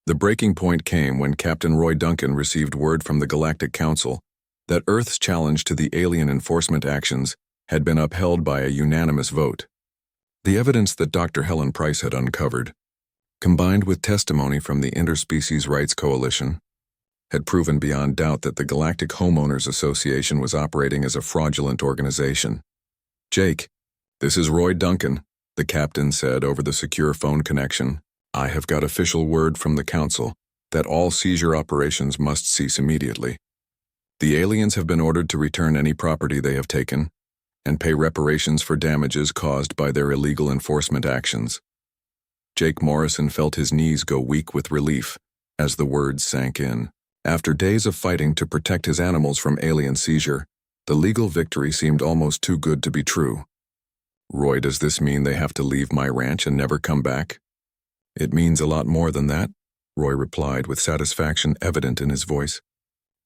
The breaking point came when Captain Roy Duncan received word from the Galactic Council that Earth's challenge to the alien enforcement actions had been upheld by a unanimous vote. The evidence that Dr. Helen Price had uncovered, combined with testimony from the Interspecies Rights Coalition, had proven beyond doubt that the Galactic Homeowners Association was operating as a fraudulent organization. "Jake, this is Roy Duncan," the captain said over the secure phone connection. "I have got official word from the council that all seizure operations must cease immediately. The aliens have been ordered to return any property they have taken and pay reparations for damages caused by their illegal enforcement actions." Jake Morrison felt his knees go weak with relief as the words sank in. After days of fighting to protect his animals from alien seizure, the legal victory seemed almost too good to be true. "Roy, does this mean they have to leave my ranch and never come back?" "It means a lot more than that," Roy replied with satisfaction evident in his voice.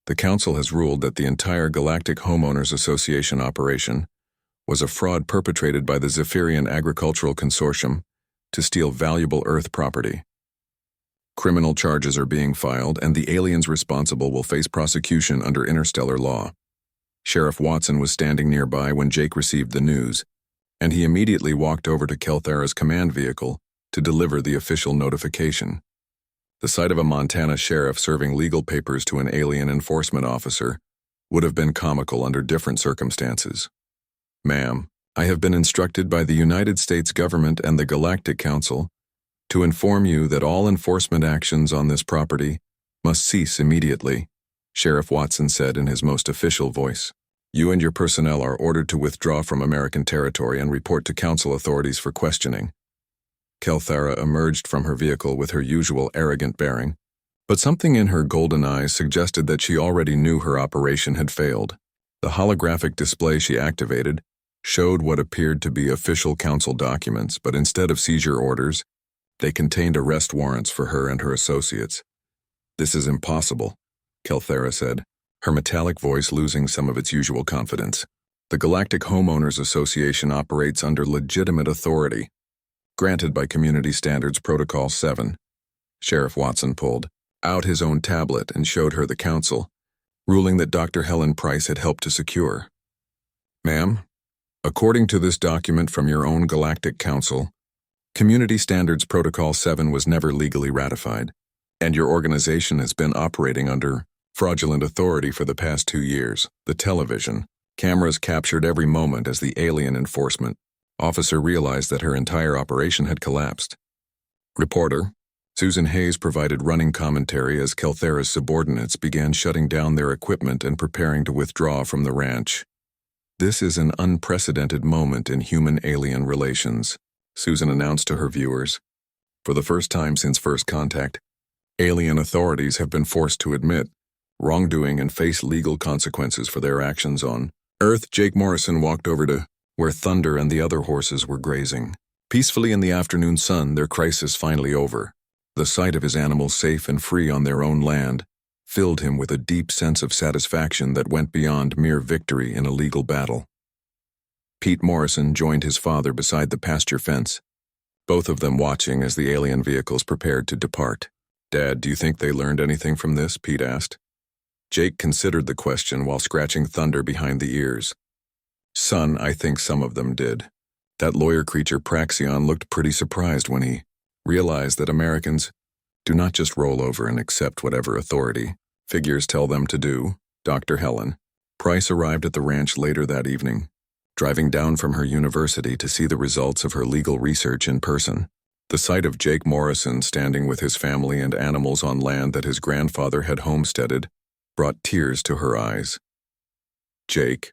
"The council has ruled that the entire Galactic Homeowners Association operation was a fraud perpetrated by the Zephyrian Agricultural Consortium to steal valuable Earth property. Criminal charges are being filed, and the aliens responsible will face prosecution under interstellar law." Sheriff Watson was standing nearby when Jake received the news, and he immediately walked over to Kelthara's command vehicle to deliver the official notification. The sight of a Montana sheriff serving legal papers to an alien enforcement officer would have been comical under different circumstances. "Ma'am, I have been instructed by the United States government and the Galactic Council to inform you that all enforcement actions on this property must cease immediately," Sheriff Watson said in his most official voice. "You and your personnel are ordered to withdraw from American territory and report to council authorities for questioning." Kelthara emerged from her vehicle with her usual arrogant bearing, but something in her golden eyes suggested that she already knew her operation had failed. The holographic display she activated showed what appeared to be official council documents, but instead of seizure orders, they contained arrest warrants for her and her associates. "This is impossible," Kelthara said, her metallic voice losing some of its usual confidence. "The Galactic Homeowners Association operates under legitimate authority, granted by Community Standards Protocol 7. Sheriff Watson pulled out his own tablet and showed her the council, ruling that Dr. Helen Price had helped to secure. "Ma'am, according to this document from your own Galactic Council, Community Standards Protocol 7 was never legally ratified, and your organization has been operating under fraudulent authority for the past 2 years. The television cameras captured every moment as the alien enforcement officer realized that her entire operation had collapsed." Reporter Susan Hayes provided running commentary as Kelthara's subordinates began shutting down their equipment and preparing to withdraw from the ranch. "This is an unprecedented moment in human-alien relations," Susan announced to her viewers. "For the first time since first contact, alien authorities have been forced to admit wrongdoing and face legal consequences for their actions on Earth." Jake Morrison walked over to where Thunder and the other horses were grazing. Peacefully in the afternoon sun, their crisis finally over. The sight of his animals safe and free on their own land filled him with a deep sense of satisfaction that went beyond mere victory in a legal battle. Pete Morrison joined his father beside the pasture fence, both of them watching as the alien vehicles prepared to depart. "Dad, do you think they learned anything from this?" Pete asked. Jake considered the question while scratching Thunder behind the ears. "Son, I think some of them did. That lawyer creature Praxion looked pretty surprised when he realized that Americans do not just roll over and accept whatever authority figures tell them to do." Dr. Helen Price arrived at the ranch later that evening, driving down from her university to see the results of her legal research in person. The sight of Jake Morrison standing with his family and animals on land that his grandfather had homesteaded brought tears to her eyes. "Jake,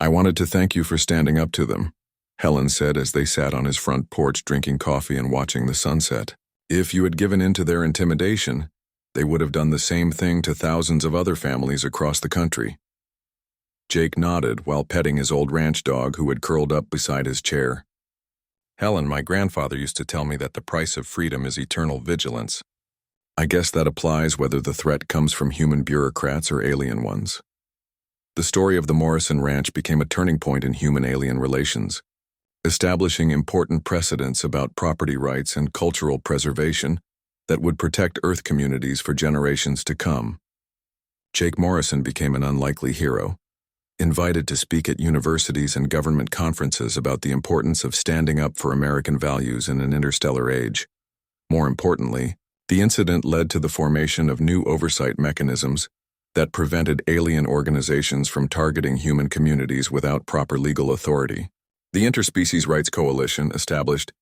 I wanted to thank you for standing up to them," Helen said as they sat on his front porch drinking coffee and watching the sunset. "If you had given in to their intimidation, they would have done the same thing to thousands of other families across the country." Jake nodded while petting his old ranch dog who had curled up beside his chair. "Helen, my grandfather used to tell me that the price of freedom is eternal vigilance. I guess that applies whether the threat comes from human bureaucrats or alien ones." The story of the Morrison Ranch became a turning point in human-alien relations, establishing important precedents about property rights and cultural preservation that would protect Earth communities for generations to come. Jake Morrison became an unlikely hero, invited to speak at universities and government conferences about the importance of standing up for American values in an interstellar age. More importantly, the incident led to the formation of new oversight mechanisms that prevented alien organizations from targeting human communities without proper legal authority. The Interspecies Rights Coalition established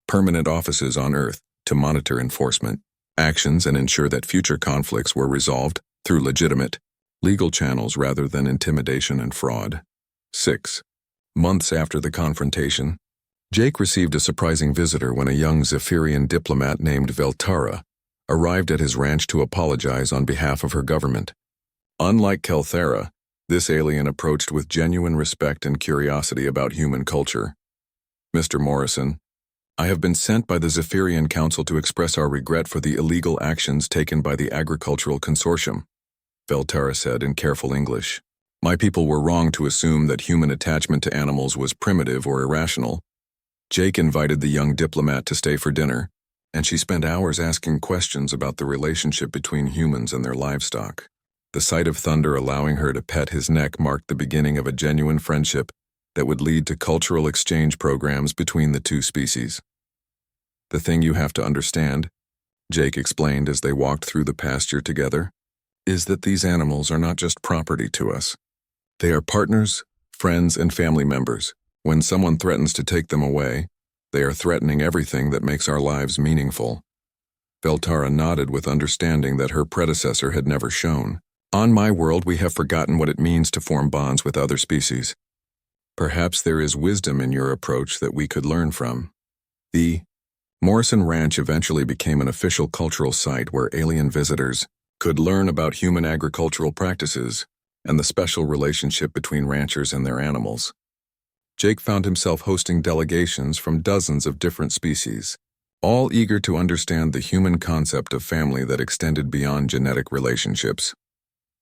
permanent offices on Earth to monitor enforcement actions and ensure that future conflicts were resolved through legitimate, legal channels rather than intimidation and fraud. 6 months after the confrontation, Jake received a surprising visitor when a young Zephyrian diplomat named Veltara arrived at his ranch to apologize on behalf of her government. Unlike Kelthera, this alien approached with genuine respect and curiosity about human culture. "Mr. Morrison, I have been sent by the Zephyrian Council to express our regret for the illegal actions taken by the Agricultural Consortium," Veltara said in careful English. "My people were wrong to assume that human attachment to animals was primitive or irrational." Jake invited the young diplomat to stay for dinner, and she spent hours asking questions about the relationship between humans and their livestock. The sight of Thunder allowing her to pet his neck marked the beginning of a genuine friendship that would lead to cultural exchange programs between the two species. "The thing you have to understand," Jake explained as they walked through the pasture together, "is that these animals are not just property to us. They are partners, friends, and family members. When someone threatens to take them away, they are threatening everything that makes our lives meaningful." Veltara nodded with understanding that her predecessor had never shown. "On my world, we have forgotten what it means to form bonds with other species. Perhaps there is wisdom in your approach that we could learn from." The Morrison Ranch eventually became an official cultural site where alien visitors could learn about human agricultural practices and the special relationship between ranchers and their animals. Jake found himself hosting delegations from dozens of different species, all eager to understand the human concept of family that extended beyond genetic relationships.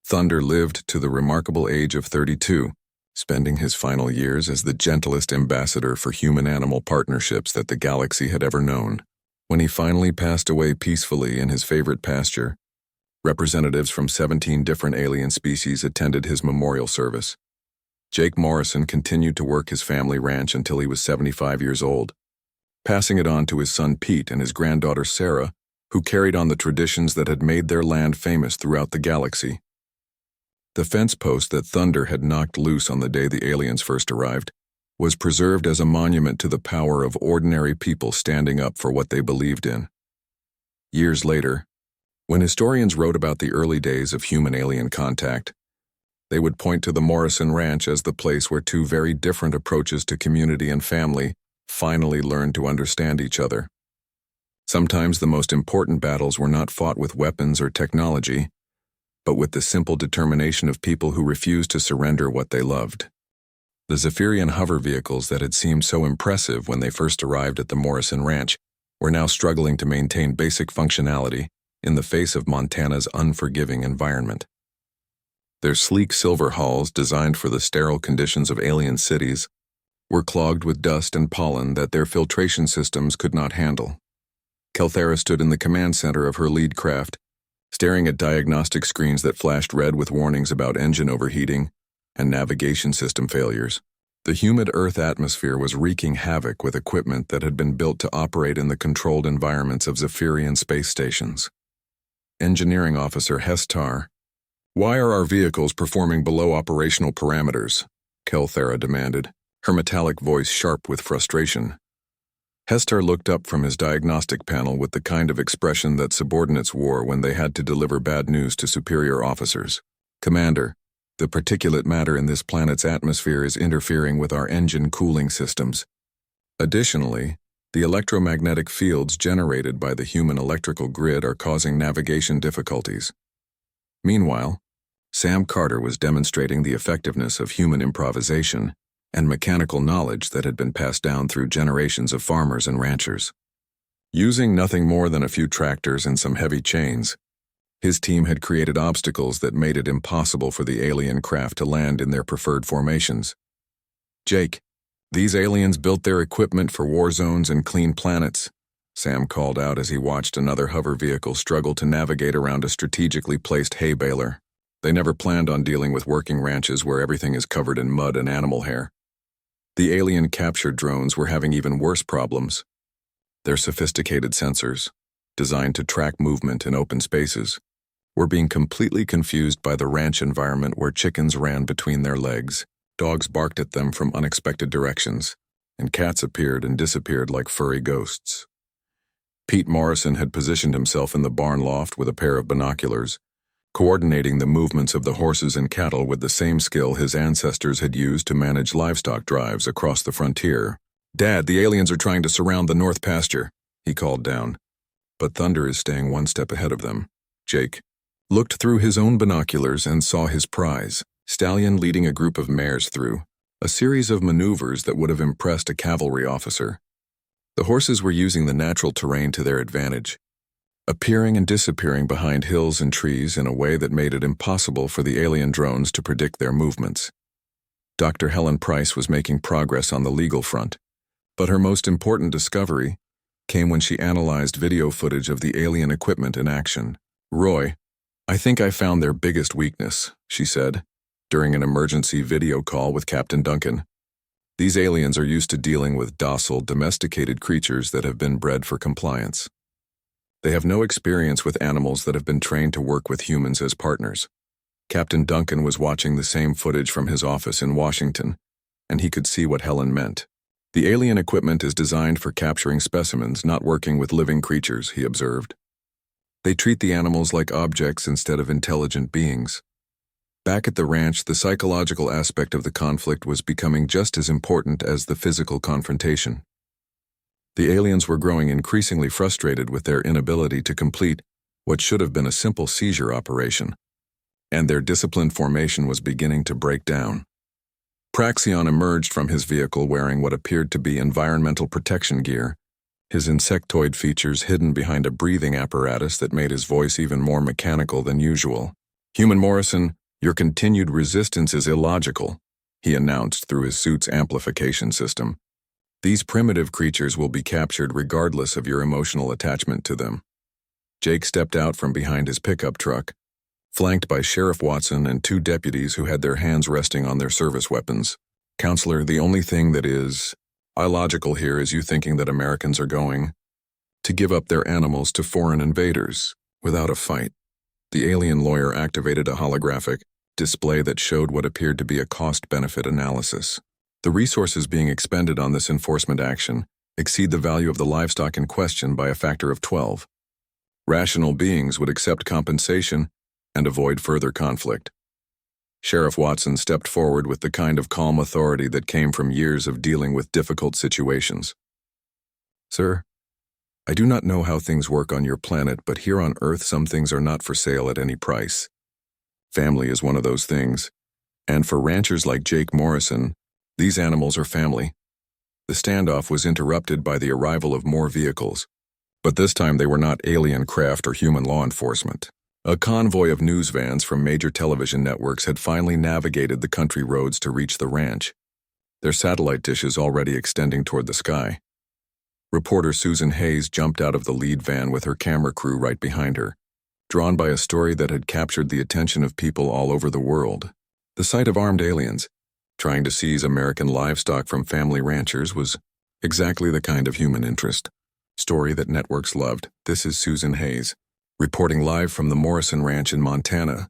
Thunder lived to the remarkable age of 32, spending his final years as the gentlest ambassador for human-animal partnerships that the galaxy had ever known. When he finally passed away peacefully in his favorite pasture, representatives from 17 different alien species attended his memorial service. Jake Morrison continued to work his family ranch until he was 75 years old, passing it on to his son Pete and his granddaughter Sarah, who carried on the traditions that had made their land famous throughout the galaxy. The fence post that Thunder had knocked loose on the day the aliens first arrived was preserved as a monument to the power of ordinary people standing up for what they believed in. Years later, when historians wrote about the early days of human-alien contact, they would point to the Morrison Ranch as the place where two very different approaches to community and family finally learned to understand each other. Sometimes the most important battles were not fought with weapons or technology, but with the simple determination of people who refused to surrender what they loved. The Zephyrian hover vehicles that had seemed so impressive when they first arrived at the Morrison Ranch were now struggling to maintain basic functionality in the face of Montana's unforgiving environment. Their sleek silver hulls, designed for the sterile conditions of alien cities, were clogged with dust and pollen that their filtration systems could not handle. Kelthera stood in the command center of her lead craft, staring at diagnostic screens that flashed red with warnings about engine overheating and navigation system failures. The humid Earth atmosphere was wreaking havoc with equipment that had been built to operate in the controlled environments of Zephyrian space stations. Engineering Officer Hestar, "Why are our vehicles performing below operational parameters?" Kelthera demanded, her metallic voice sharp with frustration. Hestar looked up from his diagnostic panel with the kind of expression that subordinates wore when they had to deliver bad news to superior officers. "Commander, the particulate matter in this planet's atmosphere is interfering with our engine cooling systems. Additionally, the electromagnetic fields generated by the human electrical grid are causing navigation difficulties." Meanwhile, Sam Carter was demonstrating the effectiveness of human improvisation and mechanical knowledge that had been passed down through generations of farmers and ranchers. Using nothing more than a few tractors and some heavy chains, his team had created obstacles that made it impossible for the alien craft to land in their preferred formations. "Jake, these aliens built their equipment for war zones and clean planets, Sam called out as he watched another hover vehicle struggle to navigate around a strategically placed hay baler. They never planned on dealing with working ranches where everything is covered in mud and animal hair. The alien captured drones were having even worse problems. Their sophisticated sensors, designed to track movement in open spaces, were being completely confused by the ranch environment where chickens ran between their legs, dogs barked at them from unexpected directions, and cats appeared and disappeared like furry ghosts. Pete Morrison had positioned himself in the barn loft with a pair of binoculars, coordinating the movements of the horses and cattle with the same skill his ancestors had used to manage livestock drives across the frontier. "Dad, the aliens are trying to surround the north pasture," he called down. But Thunder is staying one step ahead of them. Jake looked through his own binoculars and saw his prize, Stallion leading a group of mares through a series of maneuvers that would have impressed a cavalry officer. The horses were using the natural terrain to their advantage, appearing and disappearing behind hills and trees in a way that made it impossible for the alien drones to predict their movements. Dr. Helen Price was making progress on the legal front, but her most important discovery came when she analyzed video footage of the alien equipment in action. "Roy, I think I found their biggest weakness," she said, during an emergency video call with Captain Duncan. "These aliens are used to dealing with docile, domesticated creatures that have been bred for compliance. They have no experience with animals that have been trained to work with humans as partners." Captain Duncan was watching the same footage from his office in Washington, and he could see what Helen meant. "The alien equipment is designed for capturing specimens, not working with living creatures," he observed. "They treat the animals like objects instead of intelligent beings." Back at the ranch, the psychological aspect of the conflict was becoming just as important as the physical confrontation. The aliens were growing increasingly frustrated with their inability to complete what should have been a simple seizure operation, and their disciplined formation was beginning to break down. Praxion emerged from his vehicle wearing what appeared to be environmental protection gear, his insectoid features hidden behind a breathing apparatus that made his voice even more mechanical than usual. "Human Morrison, your continued resistance is illogical," he announced through his suit's amplification system. "These primitive creatures will be captured regardless of your emotional attachment to them." Jake stepped out from behind his pickup truck, flanked by Sheriff Watson and two deputies who had their hands resting on their service weapons. "Counselor, the only thing that is illogical here is you thinking that Americans are going to give up their animals to foreign invaders without a fight." The alien lawyer activated a holographic display that showed what appeared to be a cost-benefit analysis. "The resources being expended on this enforcement action exceed the value of the livestock in question by a factor of 12. Rational beings would accept compensation and avoid further conflict." Sheriff Watson stepped forward with the kind of calm authority that came from years of dealing with difficult situations. "Sir, I do not know how things work on your planet, but here on Earth some things are not for sale at any price. Family is one of those things, and for ranchers like Jake Morrison, these animals are family." The standoff was interrupted by the arrival of more vehicles, but this time they were not alien craft or human law enforcement. A convoy of news vans from major television networks had finally navigated the country roads to reach the ranch, their satellite dishes already extending toward the sky. Reporter Susan Hayes jumped out of the lead van with her camera crew right behind her, drawn by a story that had captured the attention of people all over the world. The sight of armed aliens trying to seize American livestock from family ranchers was exactly the kind of human interest story that networks loved. This is Susan Hayes, reporting live from the Morrison Ranch in Montana,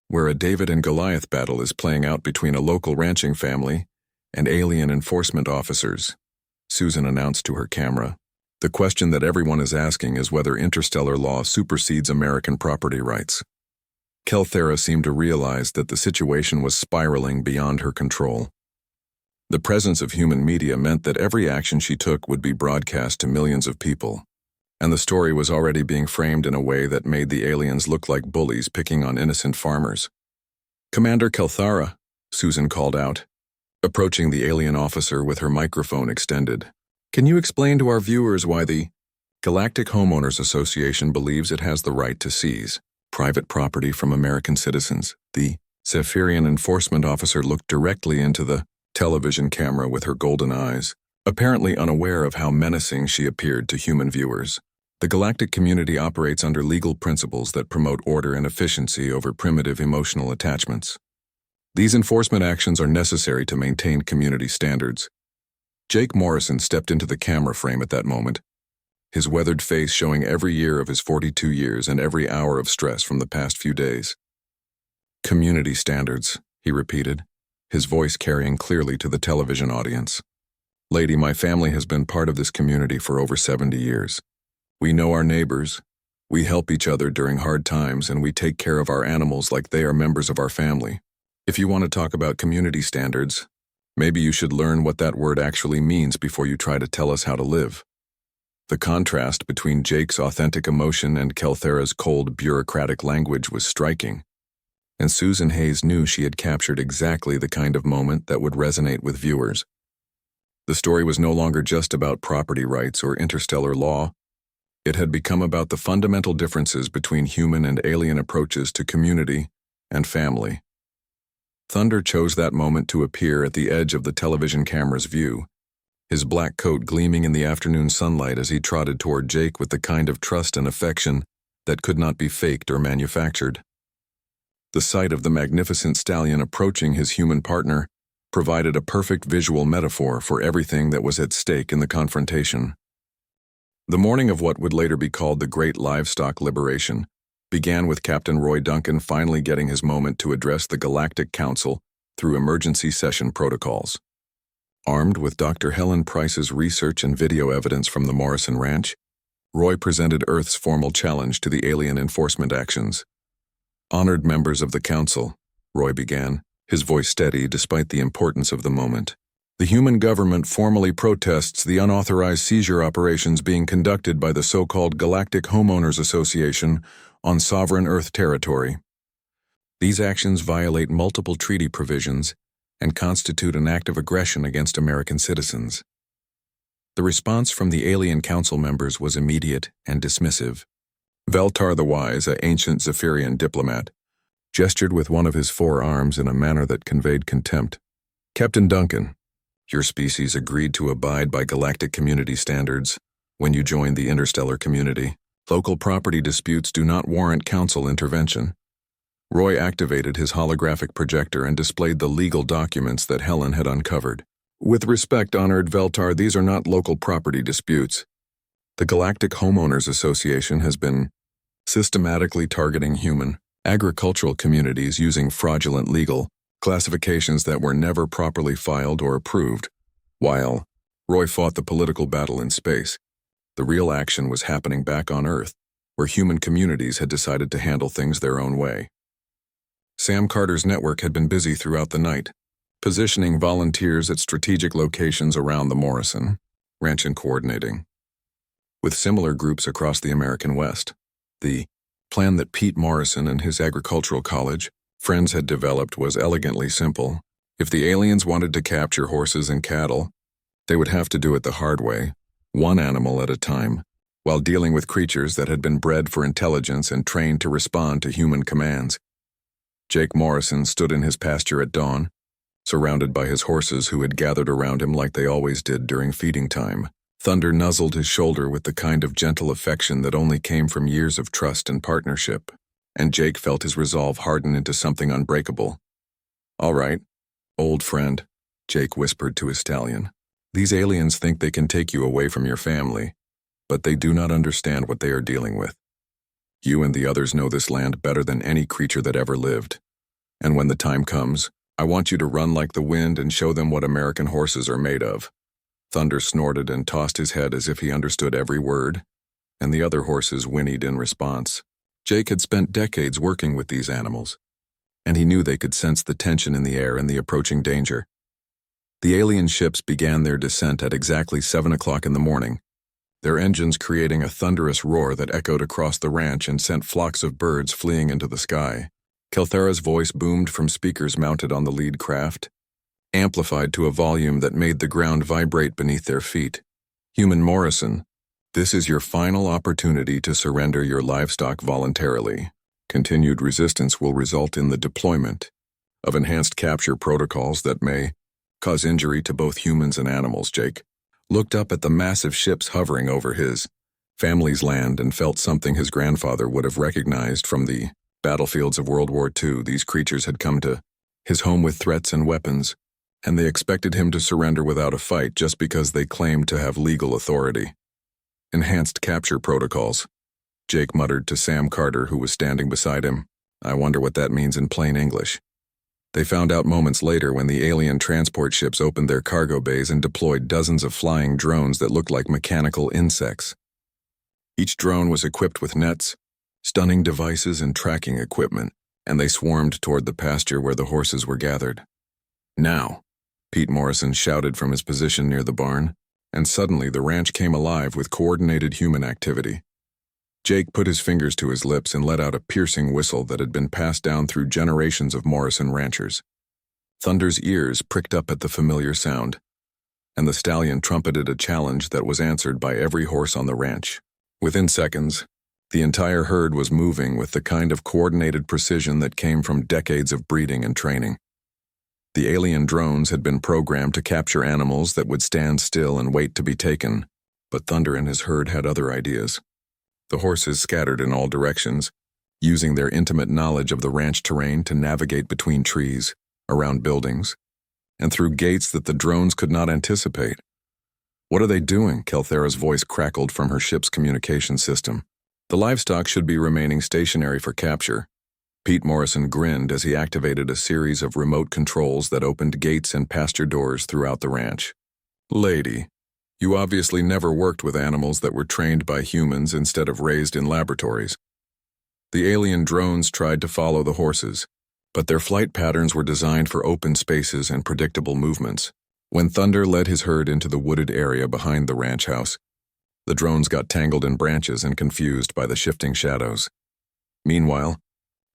where a David and Goliath battle is playing out between a local ranching family and alien enforcement officers. Susan announced to her camera. "The question that everyone is asking is whether interstellar law supersedes American property rights." Kelthera seemed to realize that the situation was spiraling beyond her control. The presence of human media meant that every action she took would be broadcast to millions of people, and the story was already being framed in a way that made the aliens look like bullies picking on innocent farmers. "Commander Kelthara," Susan called out, approaching the alien officer with her microphone extended. "Can you explain to our viewers why the Galactic Homeowners Association believes it has the right to seize private property from American citizens?" The Zephyrian enforcement officer looked directly into the television camera with her golden eyes. Apparently unaware of how menacing she appeared to human viewers. The galactic community operates under legal principles that promote order and efficiency over primitive emotional attachments. These enforcement actions are necessary to maintain community standards. Jake Morrison stepped into the camera frame at that moment, his weathered face showing every year of his 42 years and every hour of stress from the past few days. Community standards, he repeated, his voice carrying clearly to the television audience. Lady, my family has been part of this community for over 70 years. We know our neighbors, we help each other during hard times, and we take care of our animals like they are members of our family. If you want to talk about community standards, maybe you should learn what that word actually means before you try to tell us how to live. The contrast between Jake's authentic emotion and Kelthera's cold, bureaucratic language was striking, and Susan Hayes knew she had captured exactly the kind of moment that would resonate with viewers. The story was no longer just about property rights or interstellar law. It had become about the fundamental differences between human and alien approaches to community and family. Thunder chose that moment to appear at the edge of the television camera's view, his black coat gleaming in the afternoon sunlight as he trotted toward Jake with the kind of trust and affection that could not be faked or manufactured. The sight of the magnificent stallion approaching his human partner provided a perfect visual metaphor for everything that was at stake in the confrontation. The morning of what would later be called the Great Livestock Liberation began with Captain Roy Duncan finally getting his moment to address the Galactic Council through emergency session protocols. Armed with Dr. Helen Price's research and video evidence from the Morrison Ranch, Roy presented Earth's formal challenge to the alien enforcement actions. Honored members of the Council, Roy began, his voice steady despite the importance of the moment. The human government formally protests the unauthorized seizure operations being conducted by the so-called Galactic Homeowners Association on sovereign Earth territory. These actions violate multiple treaty provisions and constitute an act of aggression against American citizens. The response from the Alien Council members was immediate and dismissive. Veltar the Wise, an ancient Zephyrian diplomat, gestured with one of his 4 arms in a manner that conveyed contempt. Captain Duncan, your species agreed to abide by galactic community standards when you joined the interstellar community. Local property disputes do not warrant council intervention. Roy activated his holographic projector and displayed the legal documents that Helen had uncovered. With respect, honored Veltar, these are not local property disputes. The Galactic Homeowners Association has been systematically targeting human, agricultural communities using fraudulent legal classifications that were never properly filed or approved. While Roy fought the political battle in space, the real action was happening back on Earth, where human communities had decided to handle things their own way. Sam Carter's network had been busy throughout the night, positioning volunteers at strategic locations around the Morrison Ranch and coordinating with similar groups across the American West. The plan that Pete Morrison and his agricultural college friends had developed was elegantly simple. If the aliens wanted to capture horses and cattle, they would have to do it the hard way, one animal at a time, while dealing with creatures that had been bred for intelligence and trained to respond to human commands. Jake Morrison stood in his pasture at dawn, surrounded by his horses who had gathered around him like they always did during feeding time. Thunder nuzzled his shoulder with the kind of gentle affection that only came from years of trust and partnership, and Jake felt his resolve harden into something unbreakable. All right, old friend, Jake whispered to his stallion. These aliens think they can take you away from your family, but they do not understand what they are dealing with. You and the others know this land better than any creature that ever lived. And when the time comes, I want you to run like the wind and show them what American horses are made of. Thunder snorted and tossed his head as if he understood every word, and the other horses whinnied in response. Jake had spent decades working with these animals, and he knew they could sense the tension in the air and the approaching danger. The alien ships began their descent at exactly 7 o'clock in the morning, their engines creating a thunderous roar that echoed across the ranch and sent flocks of birds fleeing into the sky. Kelthera's voice boomed from speakers mounted on the lead craft, amplified to a volume that made the ground vibrate beneath their feet. Human Morrison, this is your final opportunity to surrender your livestock voluntarily. Continued resistance will result in the deployment of enhanced capture protocols that may cause injury to both humans and animals, Jake. looked up at the massive ships hovering over his family's land and felt something his grandfather would have recognized from the battlefields of World War II. These creatures had come to his home with threats and weapons, and they expected him to surrender without a fight just because they claimed to have legal authority. Enhanced capture protocols, Jake muttered to Sam Carter, who was standing beside him. I wonder what that means in plain English. They found out moments later when the alien transport ships opened their cargo bays and deployed dozens of flying drones that looked like mechanical insects. Each drone was equipped with nets, stunning devices, and tracking equipment, and they swarmed toward the pasture where the horses were gathered. Now, Pete Morrison shouted from his position near the barn, and suddenly the ranch came alive with coordinated human activity. Jake put his fingers to his lips and let out a piercing whistle that had been passed down through generations of Morrison ranchers. Thunder's ears pricked up at the familiar sound, and the stallion trumpeted a challenge that was answered by every horse on the ranch. Within seconds, the entire herd was moving with the kind of coordinated precision that came from decades of breeding and training. The alien drones had been programmed to capture animals that would stand still and wait to be taken, but Thunder and his herd had other ideas. The horses scattered in all directions, using their intimate knowledge of the ranch terrain to navigate between trees, around buildings, and through gates that the drones could not anticipate. What are they doing? Kelthera's voice crackled from her ship's communication system. The livestock should be remaining stationary for capture. Pete Morrison grinned as he activated a series of remote controls that opened gates and pasture doors throughout the ranch. Lady, you obviously never worked with animals that were trained by humans instead of raised in laboratories. The alien drones tried to follow the horses, but their flight patterns were designed for open spaces and predictable movements. When Thunder led his herd into the wooded area behind the ranch house, the drones got tangled in branches and confused by the shifting shadows. Meanwhile,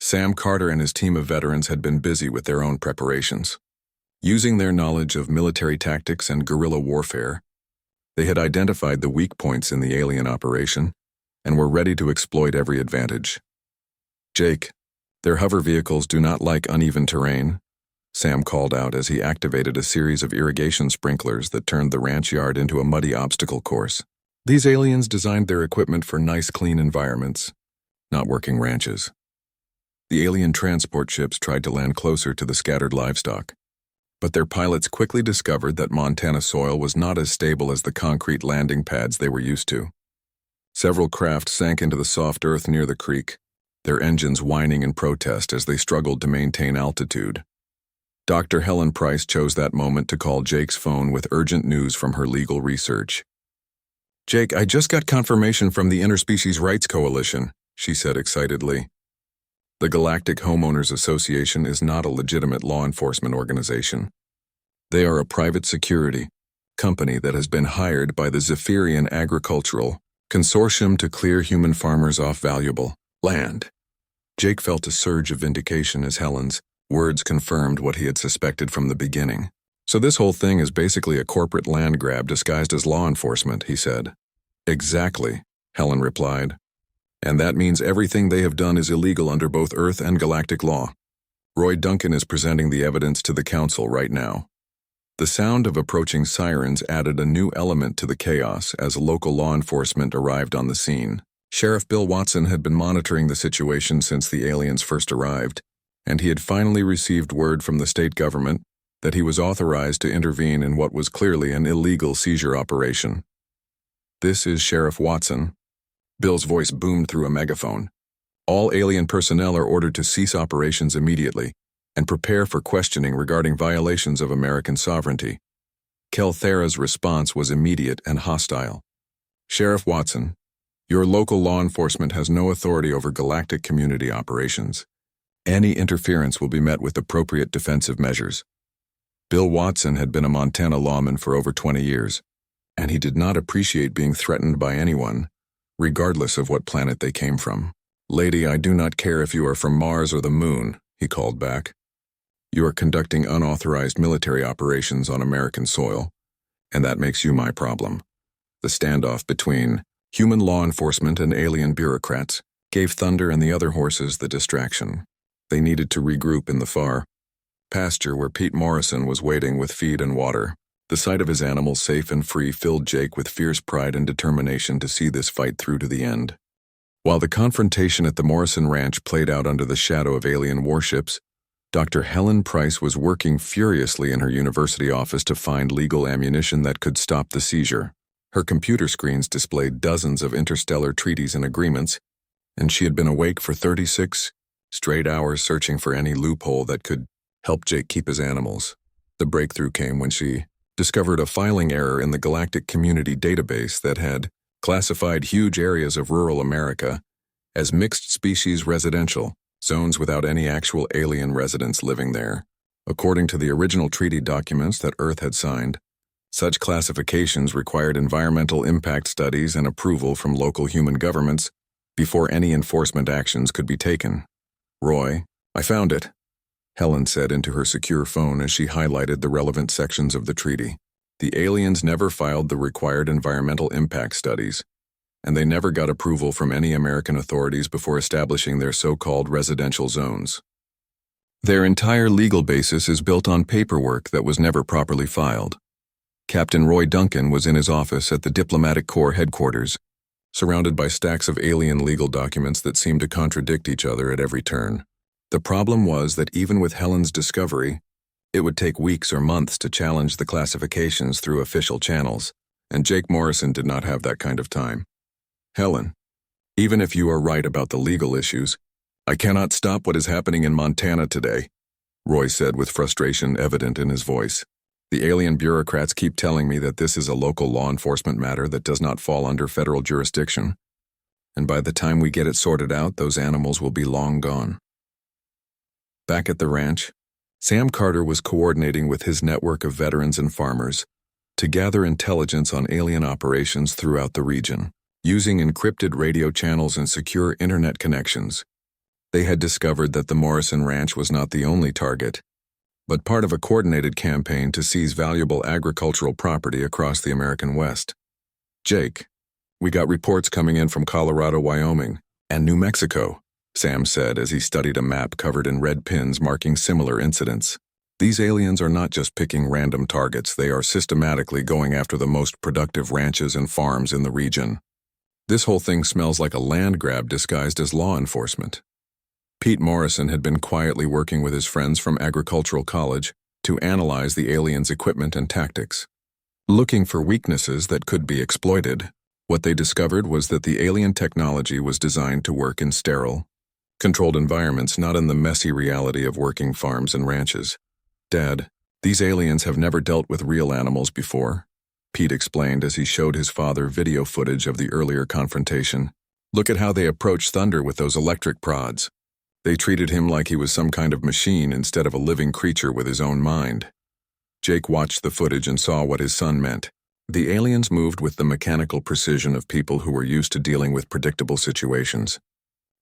Sam Carter and his team of veterans had been busy with their own preparations. Using their knowledge of military tactics and guerrilla warfare, they had identified the weak points in the alien operation and were ready to exploit every advantage. Jake, their hover vehicles do not like uneven terrain, Sam called out as he activated a series of irrigation sprinklers that turned the ranch yard into a muddy obstacle course. These aliens designed their equipment for nice, clean environments, not working ranches. The alien transport ships tried to land closer to the scattered livestock, but their pilots quickly discovered that Montana soil was not as stable as the concrete landing pads they were used to. Several craft sank into the soft earth near the creek, their engines whining in protest as they struggled to maintain altitude. Dr. Helen Price chose that moment to call Jake's phone with urgent news from her legal research. Jake, I just got confirmation from the Interspecies Rights Coalition, she said excitedly. The Galactic Homeowners Association is not a legitimate law enforcement organization. They are a private security company that has been hired by the Zephyrian Agricultural Consortium to clear human farmers off valuable land. Jake felt a surge of vindication as Helen's words confirmed what he had suspected from the beginning. So this whole thing is basically a corporate land grab disguised as law enforcement, he said. Exactly, Helen replied. And that means everything they have done is illegal under both Earth and galactic law. Roy Duncan is presenting the evidence to the council right now. The sound of approaching sirens added a new element to the chaos as local law enforcement arrived on the scene. Sheriff Bill Watson had been monitoring the situation since the aliens first arrived, and he had finally received word from the state government that he was authorized to intervene in what was clearly an illegal seizure operation. This is Sheriff Watson. Bill's voice boomed through a megaphone. All alien personnel are ordered to cease operations immediately and prepare for questioning regarding violations of American sovereignty. Kelthera's response was immediate and hostile. Sheriff Watson, your local law enforcement has no authority over galactic community operations. Any interference will be met with appropriate defensive measures. Bill Watson had been a Montana lawman for over 20 years, and he did not appreciate being threatened by anyone, regardless of what planet they came from. Lady, I do not care if you are from Mars or the Moon, he called back. You are conducting unauthorized military operations on American soil, and that makes you my problem. The standoff between human law enforcement and alien bureaucrats gave Thunder and the other horses the distraction. They needed to regroup in the far pasture where Pete Morrison was waiting with feed and water. The sight of his animals safe and free filled Jake with fierce pride and determination to see this fight through to the end. While the confrontation at the Morrison Ranch played out under the shadow of alien warships, Dr. Helen Price was working furiously in her university office to find legal ammunition that could stop the seizure. Her computer screens displayed dozens of interstellar treaties and agreements, and she had been awake for 36 straight hours searching for any loophole that could help Jake keep his animals. The breakthrough came when she discovered a filing error in the Galactic Community Database that had classified huge areas of rural America as mixed-species residential, zones without any actual alien residents living there. According to the original treaty documents that Earth had signed, such classifications required environmental impact studies and approval from local human governments before any enforcement actions could be taken. "Roy, I found it," Helen said into her secure phone as she highlighted the relevant sections of the treaty. The aliens never filed the required environmental impact studies, and they never got approval from any American authorities before establishing their so-called residential zones. Their entire legal basis is built on paperwork that was never properly filed. Captain Roy Duncan was in his office at the Diplomatic Corps headquarters, surrounded by stacks of alien legal documents that seemed to contradict each other at every turn. The problem was that even with Helen's discovery, it would take weeks or months to challenge the classifications through official channels, and Jake Morrison did not have that kind of time. "Helen, even if you are right about the legal issues, I cannot stop what is happening in Montana today," Roy said with frustration evident in his voice. "The alien bureaucrats keep telling me that this is a local law enforcement matter that does not fall under federal jurisdiction, and by the time we get it sorted out, those animals will be long gone." Back at the ranch, Sam Carter was coordinating with his network of veterans and farmers to gather intelligence on alien operations throughout the region. Using encrypted radio channels and secure internet connections, they had discovered that the Morrison Ranch was not the only target, but part of a coordinated campaign to seize valuable agricultural property across the American West. "Jake, we got reports coming in from Colorado, Wyoming, and New Mexico," Sam said as he studied a map covered in red pins marking similar incidents. "These aliens are not just picking random targets, they are systematically going after the most productive ranches and farms in the region. This whole thing smells like a land grab disguised as law enforcement." Pete Morrison had been quietly working with his friends from Agricultural College to analyze the aliens' equipment and tactics. Looking for weaknesses that could be exploited, what they discovered was that the alien technology was designed to work in sterile, controlled environments, not in the messy reality of working farms and ranches. "Dad, these aliens have never dealt with real animals before," Pete explained as he showed his father video footage of the earlier confrontation. "Look at how they approached Thunder with those electric prods. They treated him like he was some kind of machine instead of a living creature with his own mind." Jake watched the footage and saw what his son meant. The aliens moved with the mechanical precision of people who were used to dealing with predictable situations,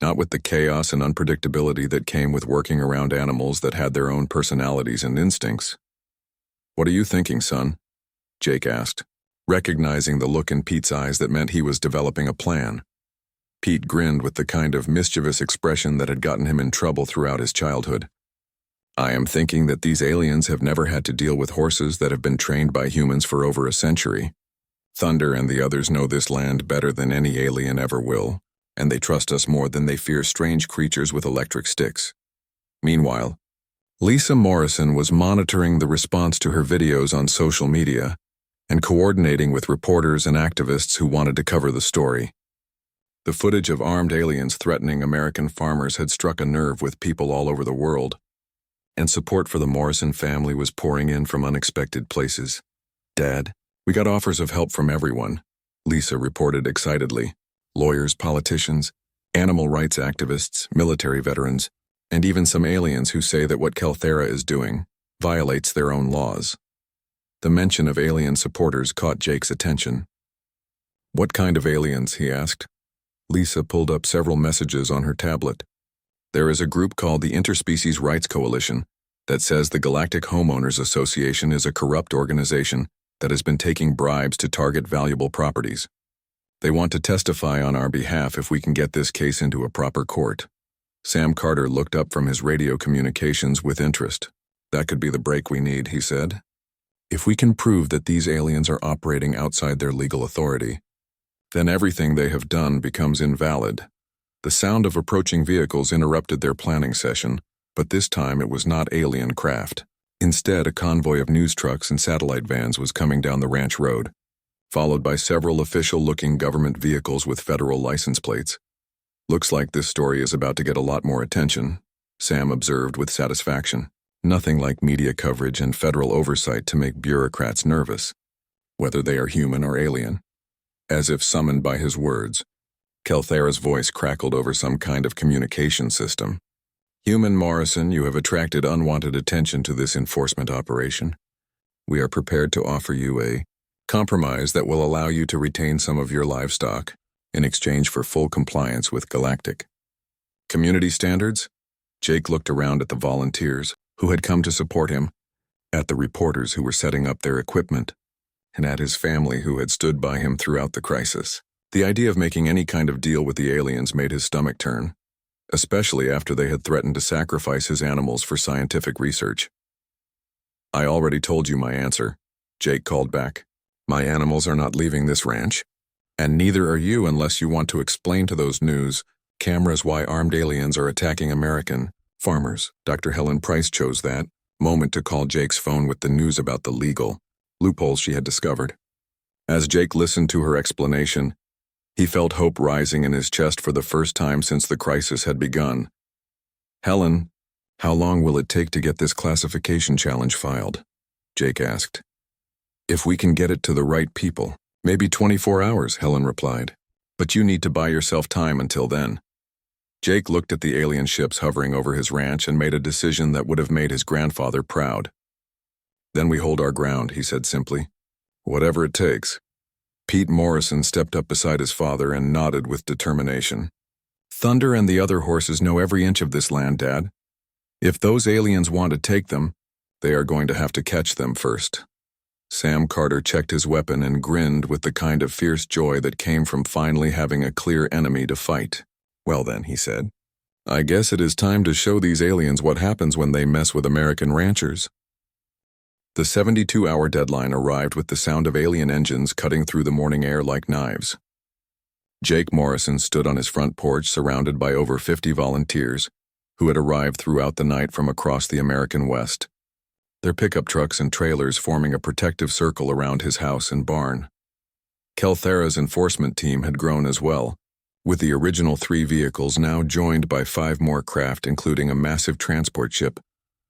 not with the chaos and unpredictability that came with working around animals that had their own personalities and instincts. "What are you thinking, son?" Jake asked, recognizing the look in Pete's eyes that meant he was developing a plan. Pete grinned with the kind of mischievous expression that had gotten him in trouble throughout his childhood. "I am thinking that these aliens have never had to deal with horses that have been trained by humans for over a century. Thunder and the others know this land better than any alien ever will, and they trust us more than they fear strange creatures with electric sticks." Meanwhile, Lisa Morrison was monitoring the response to her videos on social media and coordinating with reporters and activists who wanted to cover the story. The footage of armed aliens threatening American farmers had struck a nerve with people all over the world, and support for the Morrison family was pouring in from unexpected places. "Dad, we got offers of help from everyone," Lisa reported excitedly. "Lawyers, politicians, animal rights activists, military veterans, and even some aliens who say that what Kelthera is doing violates their own laws." The mention of alien supporters caught Jake's attention. "What kind of aliens?" he asked. Lisa pulled up several messages on her tablet. "There is a group called the Interspecies Rights Coalition that says the Galactic Homeowners Association is a corrupt organization that has been taking bribes to target valuable properties. They want to testify on our behalf if we can get this case into a proper court." Sam Carter looked up from his radio communications with interest. "That could be the break we need," he said. If we can prove that these aliens are operating outside their legal authority, then everything they have done becomes invalid. The sound of approaching vehicles interrupted their planning session, but this time it was not alien craft. Instead, a convoy of news trucks and satellite vans was coming down the ranch road, followed by several official-looking government vehicles with federal license plates. Looks like this story is about to get a lot more attention, Sam observed with satisfaction. Nothing like media coverage and federal oversight to make bureaucrats nervous, whether they are human or alien. As if summoned by his words, Kelthera's voice crackled over some kind of communication system. Human Morrison, you have attracted unwanted attention to this enforcement operation. We are prepared to offer you a compromise that will allow you to retain some of your livestock in exchange for full compliance with galactic community standards. Jake looked around at the volunteers who had come to support him, at the reporters who were setting up their equipment, and at his family who had stood by him throughout the crisis. The idea of making any kind of deal with the aliens made his stomach turn, especially after they had threatened to sacrifice his animals for scientific research. I already told you my answer, Jake called back. My animals are not leaving this ranch, and neither are you unless you want to explain to those news cameras why armed aliens are attacking American farmers. Dr. Helen Price chose that moment to call Jake's phone with the news about the legal loopholes she had discovered. As Jake listened to her explanation, he felt hope rising in his chest for the first time since the crisis had begun. Helen, how long will it take to get this classification challenge filed? Jake asked. If we can get it to the right people, maybe 24 hours, Helen replied. But you need to buy yourself time until then. Jake looked at the alien ships hovering over his ranch and made a decision that would have made his grandfather proud. Then we hold our ground, he said simply. Whatever it takes. Pete Morrison stepped up beside his father and nodded with determination. Thunder and the other horses know every inch of this land, Dad. If those aliens want to take them, they are going to have to catch them first. Sam Carter checked his weapon and grinned with the kind of fierce joy that came from finally having a clear enemy to fight. Well then, he said, I guess it is time to show these aliens what happens when they mess with American ranchers. The 72-hour deadline arrived with the sound of alien engines cutting through the morning air like knives. Jake Morrison stood on his front porch surrounded by over 50 volunteers who had arrived throughout the night from across the American West, their pickup trucks and trailers forming a protective circle around his house and barn. Kelthera's enforcement team had grown as well, with the original 3 vehicles now joined by 5 more craft, including a massive transport ship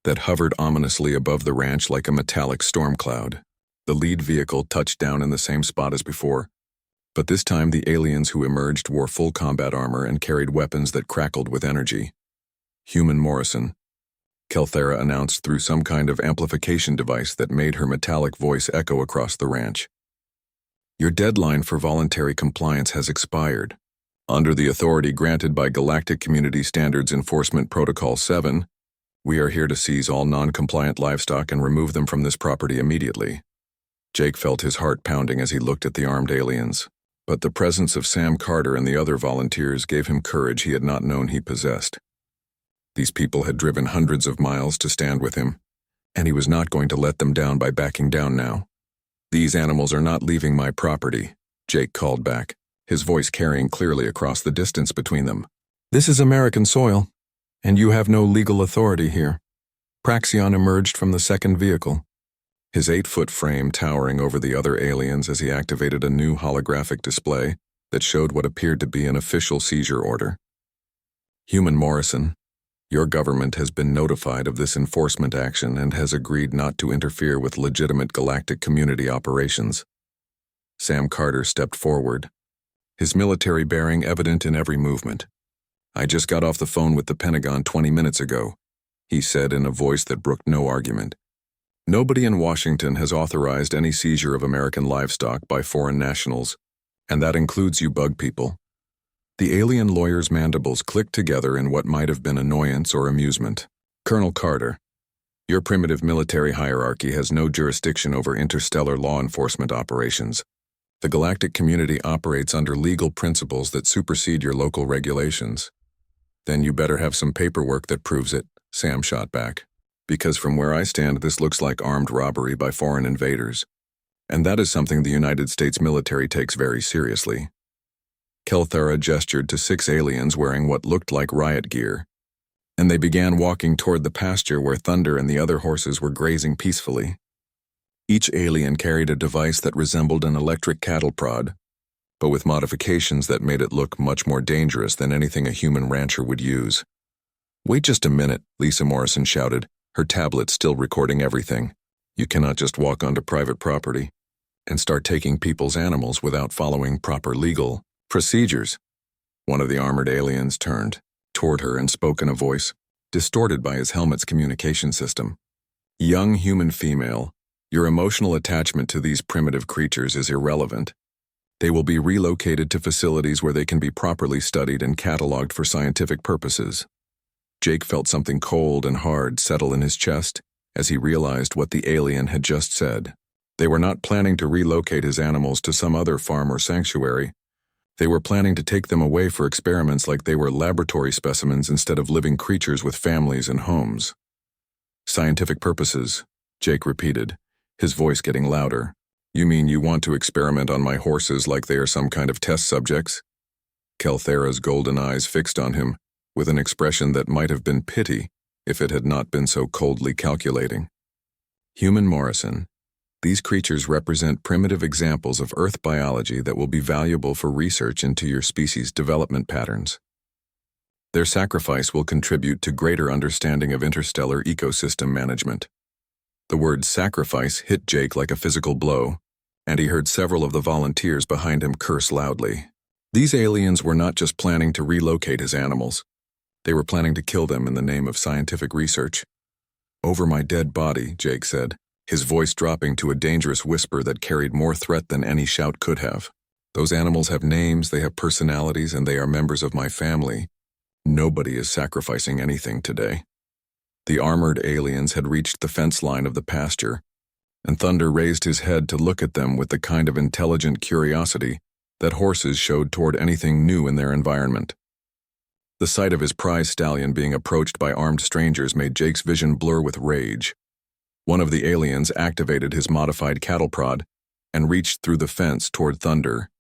that hovered ominously above the ranch like a metallic storm cloud. The lead vehicle touched down in the same spot as before, but this time the aliens who emerged wore full combat armor and carried weapons that crackled with energy. Human Morrison, Kelthera announced through some kind of amplification device that made her metallic voice echo across the ranch. Your deadline for voluntary compliance has expired. Under the authority granted by Galactic Community Standards Enforcement Protocol 7, we are here to seize all non-compliant livestock and remove them from this property immediately. Jake felt his heart pounding as he looked at the armed aliens, but the presence of Sam Carter and the other volunteers gave him courage he had not known he possessed. These people had driven hundreds of miles to stand with him, and he was not going to let them down by backing down now. These animals are not leaving my property, Jake called back, his voice carrying clearly across the distance between them. This is American soil, and you have no legal authority here. Praxion emerged from the second vehicle, his 8-foot frame towering over the other aliens as he activated a new holographic display that showed what appeared to be an official seizure order. Human Morrison, your government has been notified of this enforcement action and has agreed not to interfere with legitimate galactic community operations. Sam Carter stepped forward, his military bearing evident in every movement. I just got off the phone with the Pentagon 20 minutes ago, he said in a voice that brooked no argument. Nobody in Washington has authorized any seizure of American livestock by foreign nationals, and that includes you bug people. The alien lawyer's mandibles clicked together in what might have been annoyance or amusement. Colonel Carter, your primitive military hierarchy has no jurisdiction over interstellar law enforcement operations. The galactic community operates under legal principles that supersede your local regulations. Then you better have some paperwork that proves it, Sam shot back. because from where I stand, this looks like armed robbery by foreign invaders. And that is something the United States military takes very seriously. Kelthara gestured to 6 aliens wearing what looked like riot gear, and they began walking toward the pasture where Thunder and the other horses were grazing peacefully. Each alien carried a device that resembled an electric cattle prod, but with modifications that made it look much more dangerous than anything a human rancher would use. "Wait just a minute," Lisa Morrison shouted, her tablet still recording everything. "You cannot just walk onto private property and start taking people's animals without following proper legal procedures." One of the armored aliens turned toward her and spoke in a voice distorted by his helmet's communication system. "Young human female, your emotional attachment to these primitive creatures is irrelevant. They will be relocated to facilities where they can be properly studied and cataloged for scientific purposes." Jake felt something cold and hard settle in his chest as he realized what the alien had just said. They were not planning to relocate his animals to some other farm or sanctuary. They were planning to take them away for experiments like they were laboratory specimens instead of living creatures with families and homes. "Scientific purposes," Jake repeated, his voice getting louder. "You mean you want to experiment on my horses like they are some kind of test subjects?" Kelthara's golden eyes fixed on him, with an expression that might have been pity if it had not been so coldly calculating. "Human Morrison, these creatures represent primitive examples of Earth biology that will be valuable for research into your species' development patterns. Their sacrifice will contribute to greater understanding of interstellar ecosystem management." The word sacrifice hit Jake like a physical blow, and he heard several of the volunteers behind him curse loudly. These aliens were not just planning to relocate his animals. They were planning to kill them in the name of scientific research. "Over my dead body," Jake said, his voice dropping to a dangerous whisper that carried more threat than any shout could have. "Those animals have names, they have personalities, and they are members of my family. Nobody is sacrificing anything today." The armored aliens had reached the fence line of the pasture, and Thunder raised his head to look at them with the kind of intelligent curiosity that horses showed toward anything new in their environment. The sight of his prize stallion being approached by armed strangers made Jake's vision blur with rage. One of the aliens activated his modified cattle prod and reached through the fence toward Thunder,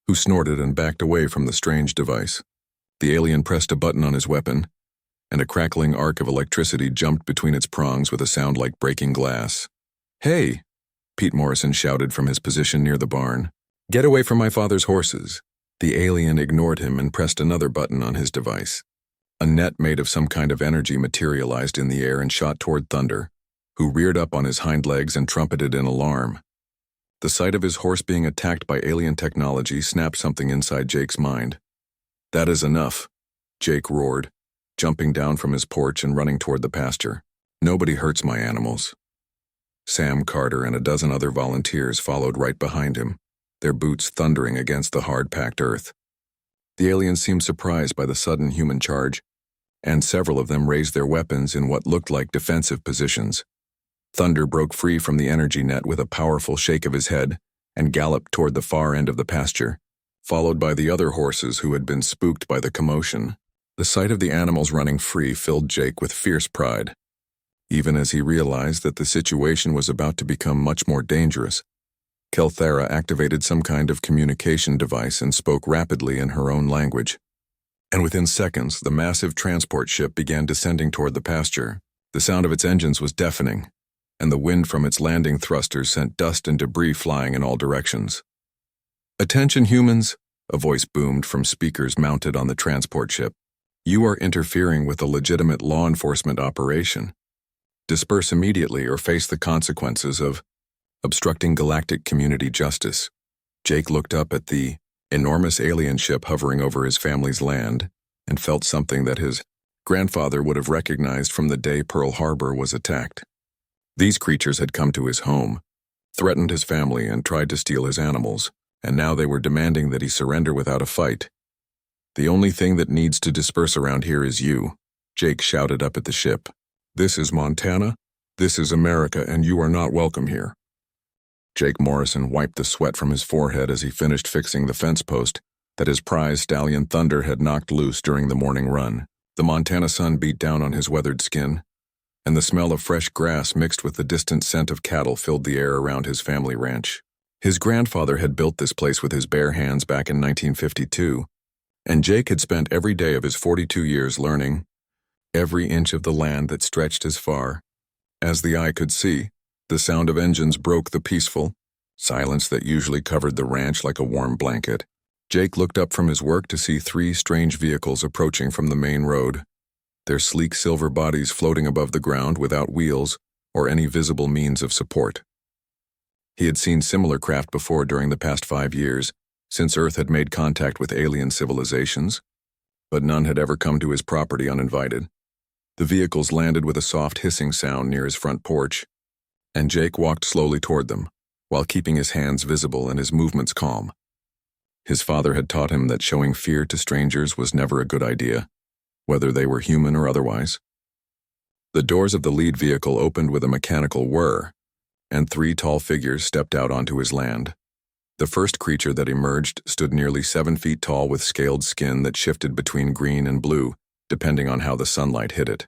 who snorted and backed away from the strange device. The alien pressed a button on his weapon, and a crackling arc of electricity jumped between its prongs with a sound like breaking glass. "Hey!" Pete Morrison shouted from his position near the barn. "Get away from my father's horses." The alien ignored him and pressed another button on his device. A net made of some kind of energy materialized in the air and shot toward Thunder, who reared up on his hind legs and trumpeted in alarm. The sight of his horse being attacked by alien technology snapped something inside Jake's mind. "That is enough," Jake roared, jumping down from his porch and running toward the pasture. "Nobody hurts my animals." Sam Carter and a dozen other volunteers followed right behind him, their boots thundering against the hard-packed earth. The aliens seemed surprised by the sudden human charge, and several of them raised their weapons in what looked like defensive positions. Thunder broke free from the energy net with a powerful shake of his head and galloped toward the far end of the pasture, followed by the other horses who had been spooked by the commotion. The sight of the animals running free filled Jake with fierce pride. Even as he realized that the situation was about to become much more dangerous, Kelthara activated some kind of communication device and spoke rapidly in her own language. And within seconds, the massive transport ship began descending toward the pasture. The sound of its engines was deafening, and the wind from its landing thrusters sent dust and debris flying in all directions. "Attention, humans," a voice boomed from speakers mounted on the transport ship. "You are interfering with a legitimate law enforcement operation. Disperse immediately or face the consequences of obstructing galactic community justice." Jake looked up at the enormous alien ship hovering over his family's land and felt something that his grandfather would have recognized from the day Pearl Harbor was attacked. These creatures had come to his home, threatened his family, and tried to steal his animals, and now they were demanding that he surrender without a fight. "The only thing that needs to disperse around here is you," Jake shouted up at the ship. "This is Montana, this is America, and you are not welcome here." Jake Morrison wiped the sweat from his forehead as he finished fixing the fence post that his prize stallion Thunder had knocked loose during the morning run. The Montana sun beat down on his weathered skin, and the smell of fresh grass mixed with the distant scent of cattle filled the air around his family ranch. His grandfather had built this place with his bare hands back in 1952, and Jake had spent every day of his 42 years learning every inch of the land that stretched as far as the eye could see. The sound of engines broke the peaceful silence that usually covered the ranch like a warm blanket. Jake looked up from his work to see 3 strange vehicles approaching from the main road, their sleek silver bodies floating above the ground without wheels or any visible means of support. He had seen similar craft before during the past 5 years, since Earth had made contact with alien civilizations, but none had ever come to his property uninvited. The vehicles landed with a soft hissing sound near his front porch, and Jake walked slowly toward them, while keeping his hands visible and his movements calm. His father had taught him that showing fear to strangers was never a good idea, whether they were human or otherwise. The doors of the lead vehicle opened with a mechanical whir, and 3 tall figures stepped out onto his land. The first creature that emerged stood nearly 7 feet tall with scaled skin that shifted between green and blue, depending on how the sunlight hit it.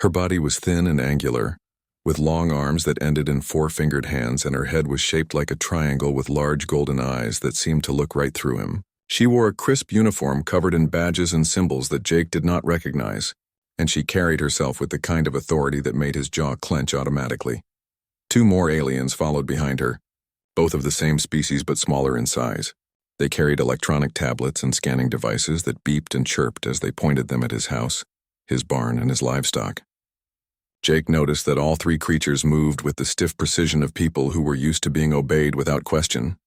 Her body was thin and angular, with long arms that ended in 4-fingered hands, and her head was shaped like a triangle with large golden eyes that seemed to look right through him. She wore a crisp uniform covered in badges and symbols that Jake did not recognize, and she carried herself with the kind of authority that made his jaw clench automatically. 2 more aliens followed behind her, both of the same species but smaller in size. They carried electronic tablets and scanning devices that beeped and chirped as they pointed them at his house, his barn, and his livestock. Jake noticed that all 3 creatures moved with the stiff precision of people who were used to being obeyed without question.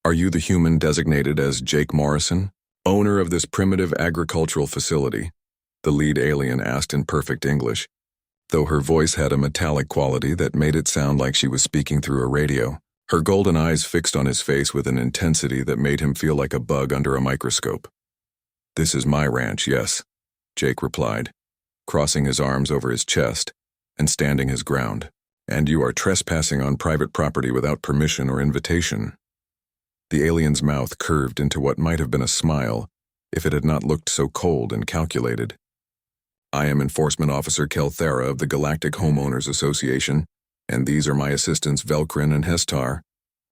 "Are you the human designated as Jake Morrison, owner of this primitive agricultural facility?" the lead alien asked in perfect English, though her voice had a metallic quality that made it sound like she was speaking through a radio. Her golden eyes fixed on his face with an intensity that made him feel like a bug under a microscope. "This is my ranch, yes," Jake replied, crossing his arms over his chest and standing his ground. "And you are trespassing on private property without permission or invitation." The alien's mouth curved into what might have been a smile if it had not looked so cold and calculated. "I am Enforcement Officer Kelthera of the Galactic Homeowners Association, and these are my assistants Velkrin and Hestar.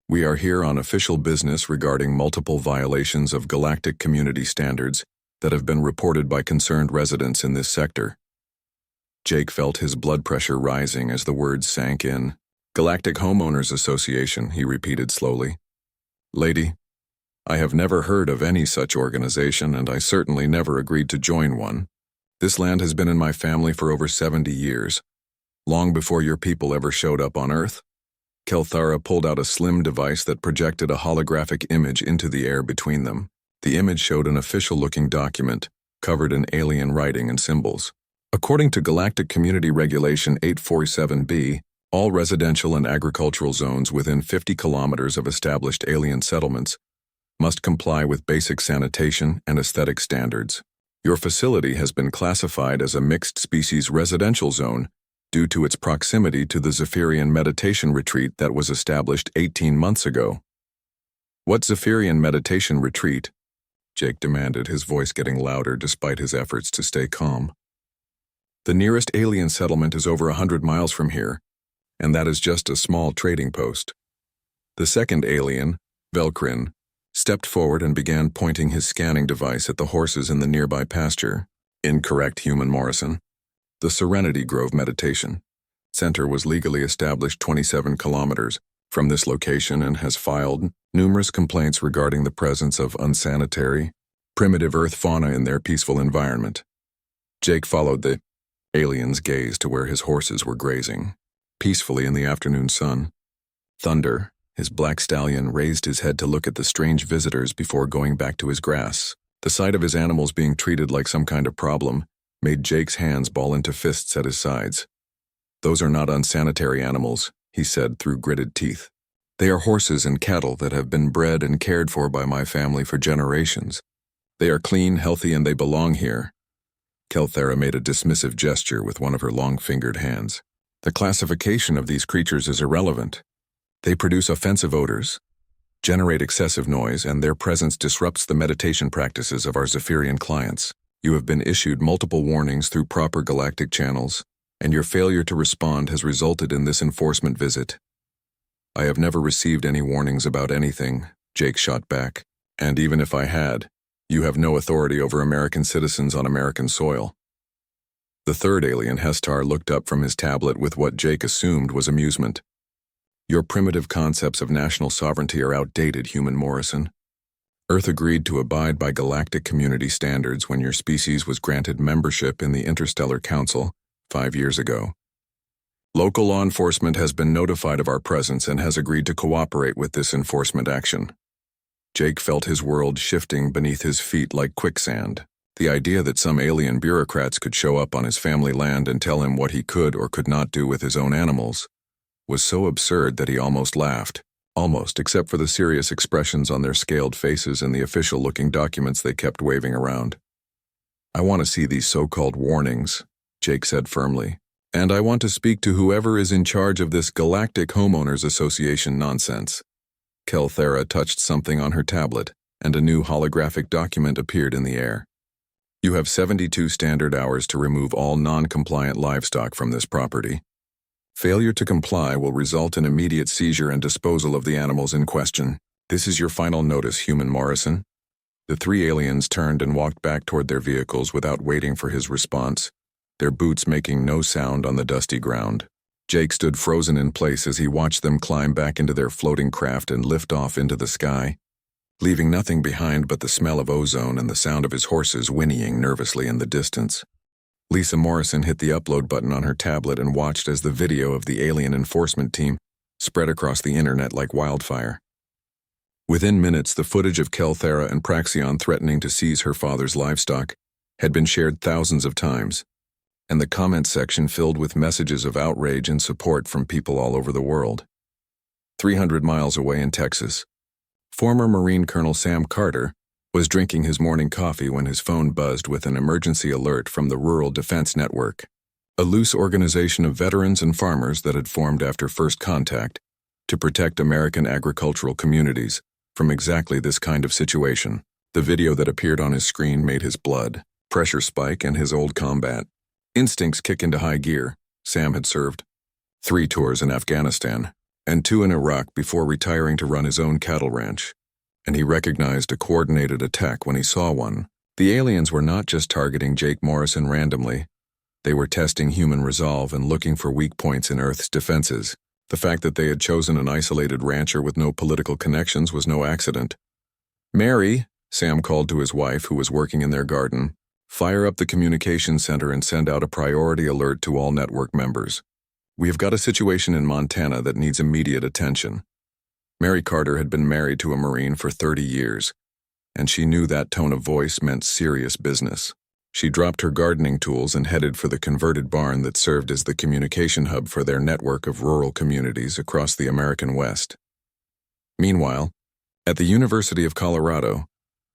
We are here on official business regarding multiple violations of galactic community standards that have been reported by concerned residents in this sector." Jake felt his blood pressure rising as the words sank in. "Galactic Homeowners Association," he repeated slowly. "Lady, I have never heard of any such organization, and I certainly never agreed to join one. This land has been in my family for over 70 years, long before your people ever showed up on Earth." Kelthara pulled out a slim device that projected a holographic image into the air between them. The image showed an official-looking document, covered in alien writing and symbols. According to Galactic Community Regulation 847B, all residential and agricultural zones within 50 kilometers of established alien settlements must comply with basic sanitation and aesthetic standards. Your facility has been classified as a mixed-species residential zone due to its proximity to the Zephyrian meditation retreat that was established 18 months ago. "What Zephyrian meditation retreat?" Jake demanded, his voice getting louder despite his efforts to stay calm. "The nearest alien settlement is over 100 miles from here, and that is just a small trading post." The second alien, Velkrin, stepped forward and began pointing his scanning device at the horses in the nearby pasture. "Incorrect, human Morrison. The Serenity Grove Meditation Center was legally established 27 kilometers from this location and has filed numerous complaints regarding the presence of unsanitary, primitive Earth fauna in their peaceful environment." Jake followed the alien's gaze to where his horses were grazing peacefully in the afternoon sun. Thunder, his black stallion, raised his head to look at the strange visitors before going back to his grass. The sight of his animals being treated like some kind of problem made Jake's hands ball into fists at his sides. "Those are not unsanitary animals," he said through gritted teeth. "They are horses and cattle that have been bred and cared for by my family for generations. They are clean, healthy, and they belong here." Kelthera made a dismissive gesture with one of her long-fingered hands. "The classification of these creatures is irrelevant. They produce offensive odors, generate excessive noise, and their presence disrupts the meditation practices of our Zephyrian clients. You have been issued multiple warnings through proper galactic channels, and your failure to respond has resulted in this enforcement visit." "I have never received any warnings about anything," Jake shot back. "And even if I had, you have no authority over American citizens on American soil." The third alien, Hestar, looked up from his tablet with what Jake assumed was amusement. "Your primitive concepts of national sovereignty are outdated, Human Morrison. Earth agreed to abide by galactic community standards when your species was granted membership in the Interstellar Council 5 years ago. Local law enforcement has been notified of our presence and has agreed to cooperate with this enforcement action." Jake felt his world shifting beneath his feet like quicksand. The idea that some alien bureaucrats could show up on his family land and tell him what he could or could not do with his own animals was so absurd that he almost laughed. Almost, except for the serious expressions on their scaled faces and the official-looking documents they kept waving around. "I want to see these so-called warnings," Jake said firmly. "And I want to speak to whoever is in charge of this Galactic Homeowners Association nonsense." Kelthera touched something on her tablet, and a new holographic document appeared in the air. "You have 72 standard hours to remove all non-compliant livestock from this property. Failure to comply will result in immediate seizure and disposal of the animals in question. This is your final notice, Human Morrison." The three aliens turned and walked back toward their vehicles without waiting for his response, their boots making no sound on the dusty ground. Jake stood frozen in place as he watched them climb back into their floating craft and lift off into the sky, leaving nothing behind but the smell of ozone and the sound of his horses whinnying nervously in the distance. Lisa Morrison hit the upload button on her tablet and watched as the video of the alien enforcement team spread across the internet like wildfire. Within minutes, the footage of Kelthera and Praxion threatening to seize her father's livestock had been shared thousands of times, and the comment section filled with messages of outrage and support from people all over the world. 300 miles away in Texas, former Marine Colonel Sam Carter was drinking his morning coffee when his phone buzzed with an emergency alert from the Rural Defense Network, a loose organization of veterans and farmers that had formed after first contact to protect American agricultural communities from exactly this kind of situation. The video that appeared on his screen made his blood pressure spike and his old combat instincts kick into high gear. Sam had served 3 tours in Afghanistan and 2 in Iraq before retiring to run his own cattle ranch, and he recognized a coordinated attack when he saw one. The aliens were not just targeting Jake Morrison randomly. They were testing human resolve and looking for weak points in Earth's defenses. The fact that they had chosen an isolated rancher with no political connections was no accident. "Mary," Sam called to his wife, who was working in their garden, "fire up the communication center and send out a priority alert to all network members. We have got a situation in Montana that needs immediate attention." Mary Carter had been married to a Marine for 30 years, and she knew that tone of voice meant serious business. She dropped her gardening tools and headed for the converted barn that served as the communication hub for their network of rural communities across the American West. Meanwhile, at the University of Colorado,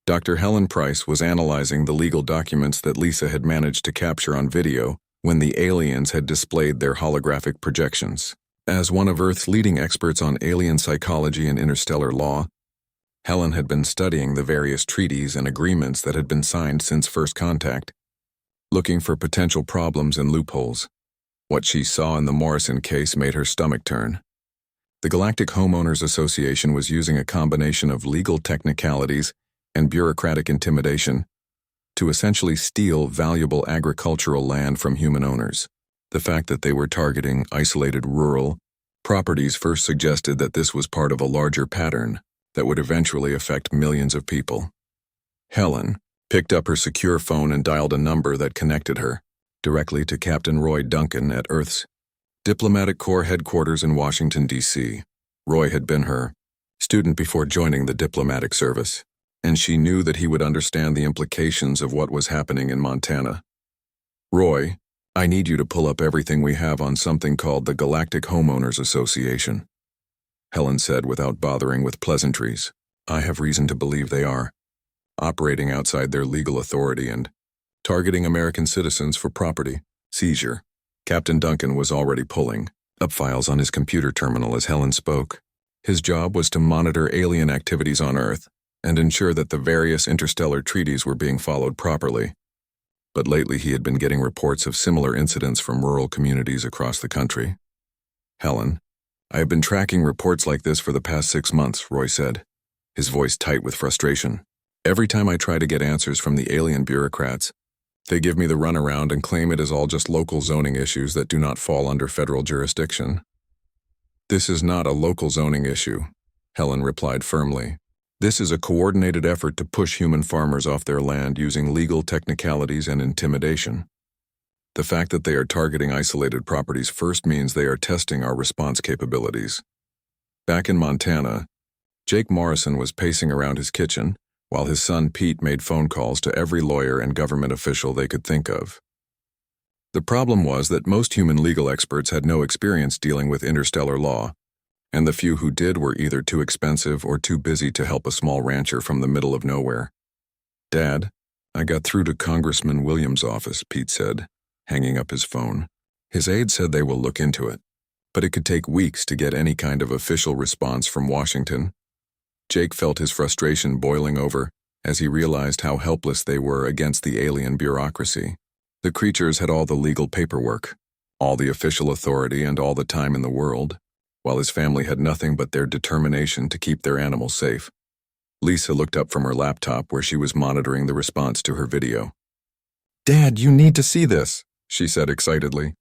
Dr. Helen Price was analyzing the legal documents that Lisa had managed to capture on video when the aliens had displayed their holographic projections. As one of Earth's leading experts on alien psychology and interstellar law, Helen had been studying the various treaties and agreements that had been signed since first contact, looking for potential problems and loopholes. What she saw in the Morrison case made her stomach turn. The Galactic Homeowners Association was using a combination of legal technicalities and bureaucratic intimidation to essentially steal valuable agricultural land from human owners. The fact that they were targeting isolated rural properties first suggested that this was part of a larger pattern that would eventually affect millions of people. Helen picked up her secure phone and dialed a number that connected her directly to Captain Roy Duncan at Earth's Diplomatic Corps headquarters in Washington, D.C. Roy had been her student before joining the diplomatic service, and she knew that he would understand the implications of what was happening in Montana. "Roy, I need you to pull up everything we have on something called the Galactic Homeowners Association," Helen said without bothering with pleasantries. "I have reason to believe they are operating outside their legal authority and targeting American citizens for property seizure." Captain Duncan was already pulling up files on his computer terminal as Helen spoke. His job was to monitor alien activities on Earth and ensure that the various interstellar treaties were being followed properly. but lately he had been getting reports of similar incidents from rural communities across the country. Helen, I have been tracking reports like this for the past 6 months, Roy said, his voice tight with frustration. Every time I try to get answers from the alien bureaucrats, they give me the runaround and claim it is all just local zoning issues that do not fall under federal jurisdiction. This is not a local zoning issue, Helen replied firmly. This is a coordinated effort to push human farmers off their land using legal technicalities and intimidation. The fact that they are targeting isolated properties first means they are testing our response capabilities. Back in Montana, Jake Morrison was pacing around his kitchen while his son Pete made phone calls to every lawyer and government official they could think of. The problem was that most human legal experts had no experience dealing with interstellar law, and the few who did were either too expensive or too busy to help a small rancher from the middle of nowhere. Dad, I got through to Congressman Williams' office, Pete said, hanging up his phone. His aide said they will look into it, but it could take weeks to get any kind of official response from Washington. Jake felt his frustration boiling over as he realized how helpless they were against the alien bureaucracy. The creatures had all the legal paperwork, all the official authority, and all the time in the world, while his family had nothing but their determination to keep their animals safe. Lisa looked up from her laptop where she was monitoring the response to her video. Dad, you need to see this, she said excitedly.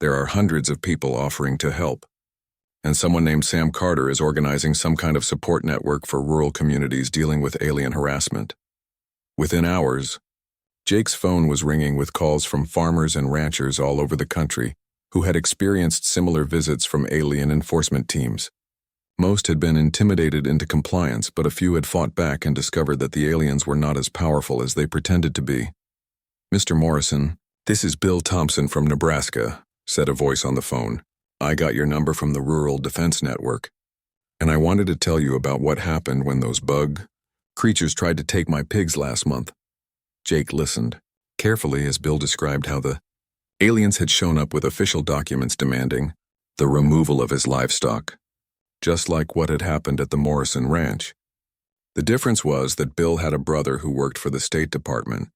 There are hundreds of people offering to help, and someone named Sam Carter is organizing some kind of support network for rural communities dealing with alien harassment. Within hours, Jake's phone was ringing with calls from farmers and ranchers all over the country who had experienced similar visits from alien enforcement teams. Most had been intimidated into compliance, but a few had fought back and discovered that the aliens were not as powerful as they pretended to be. Mr. Morrison, this is Bill Thompson from Nebraska, said a voice on the phone. I got your number from the Rural Defense Network, and I wanted to tell you about what happened when those bug creatures tried to take my pigs last month. Jake listened carefully as Bill described how the aliens had shown up with official documents demanding the removal of his livestock, just like what had happened at the Morrison Ranch. The difference was that Bill had a brother who worked for the State Department,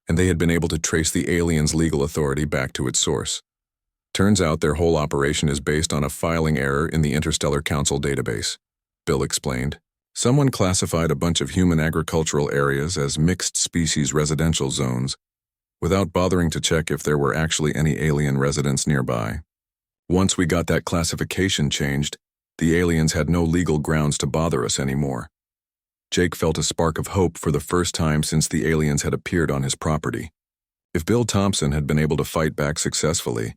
and they had been able to trace the aliens' legal authority back to its source. Turns out their whole operation is based on a filing error in the Interstellar Council database, Bill explained. Someone classified a bunch of human agricultural areas as mixed-species residential zones without bothering to check if there were actually any alien residents nearby. Once we got that classification changed, the aliens had no legal grounds to bother us anymore. Jake felt a spark of hope for the first time since the aliens had appeared on his property. If Bill Thompson had been able to fight back successfully,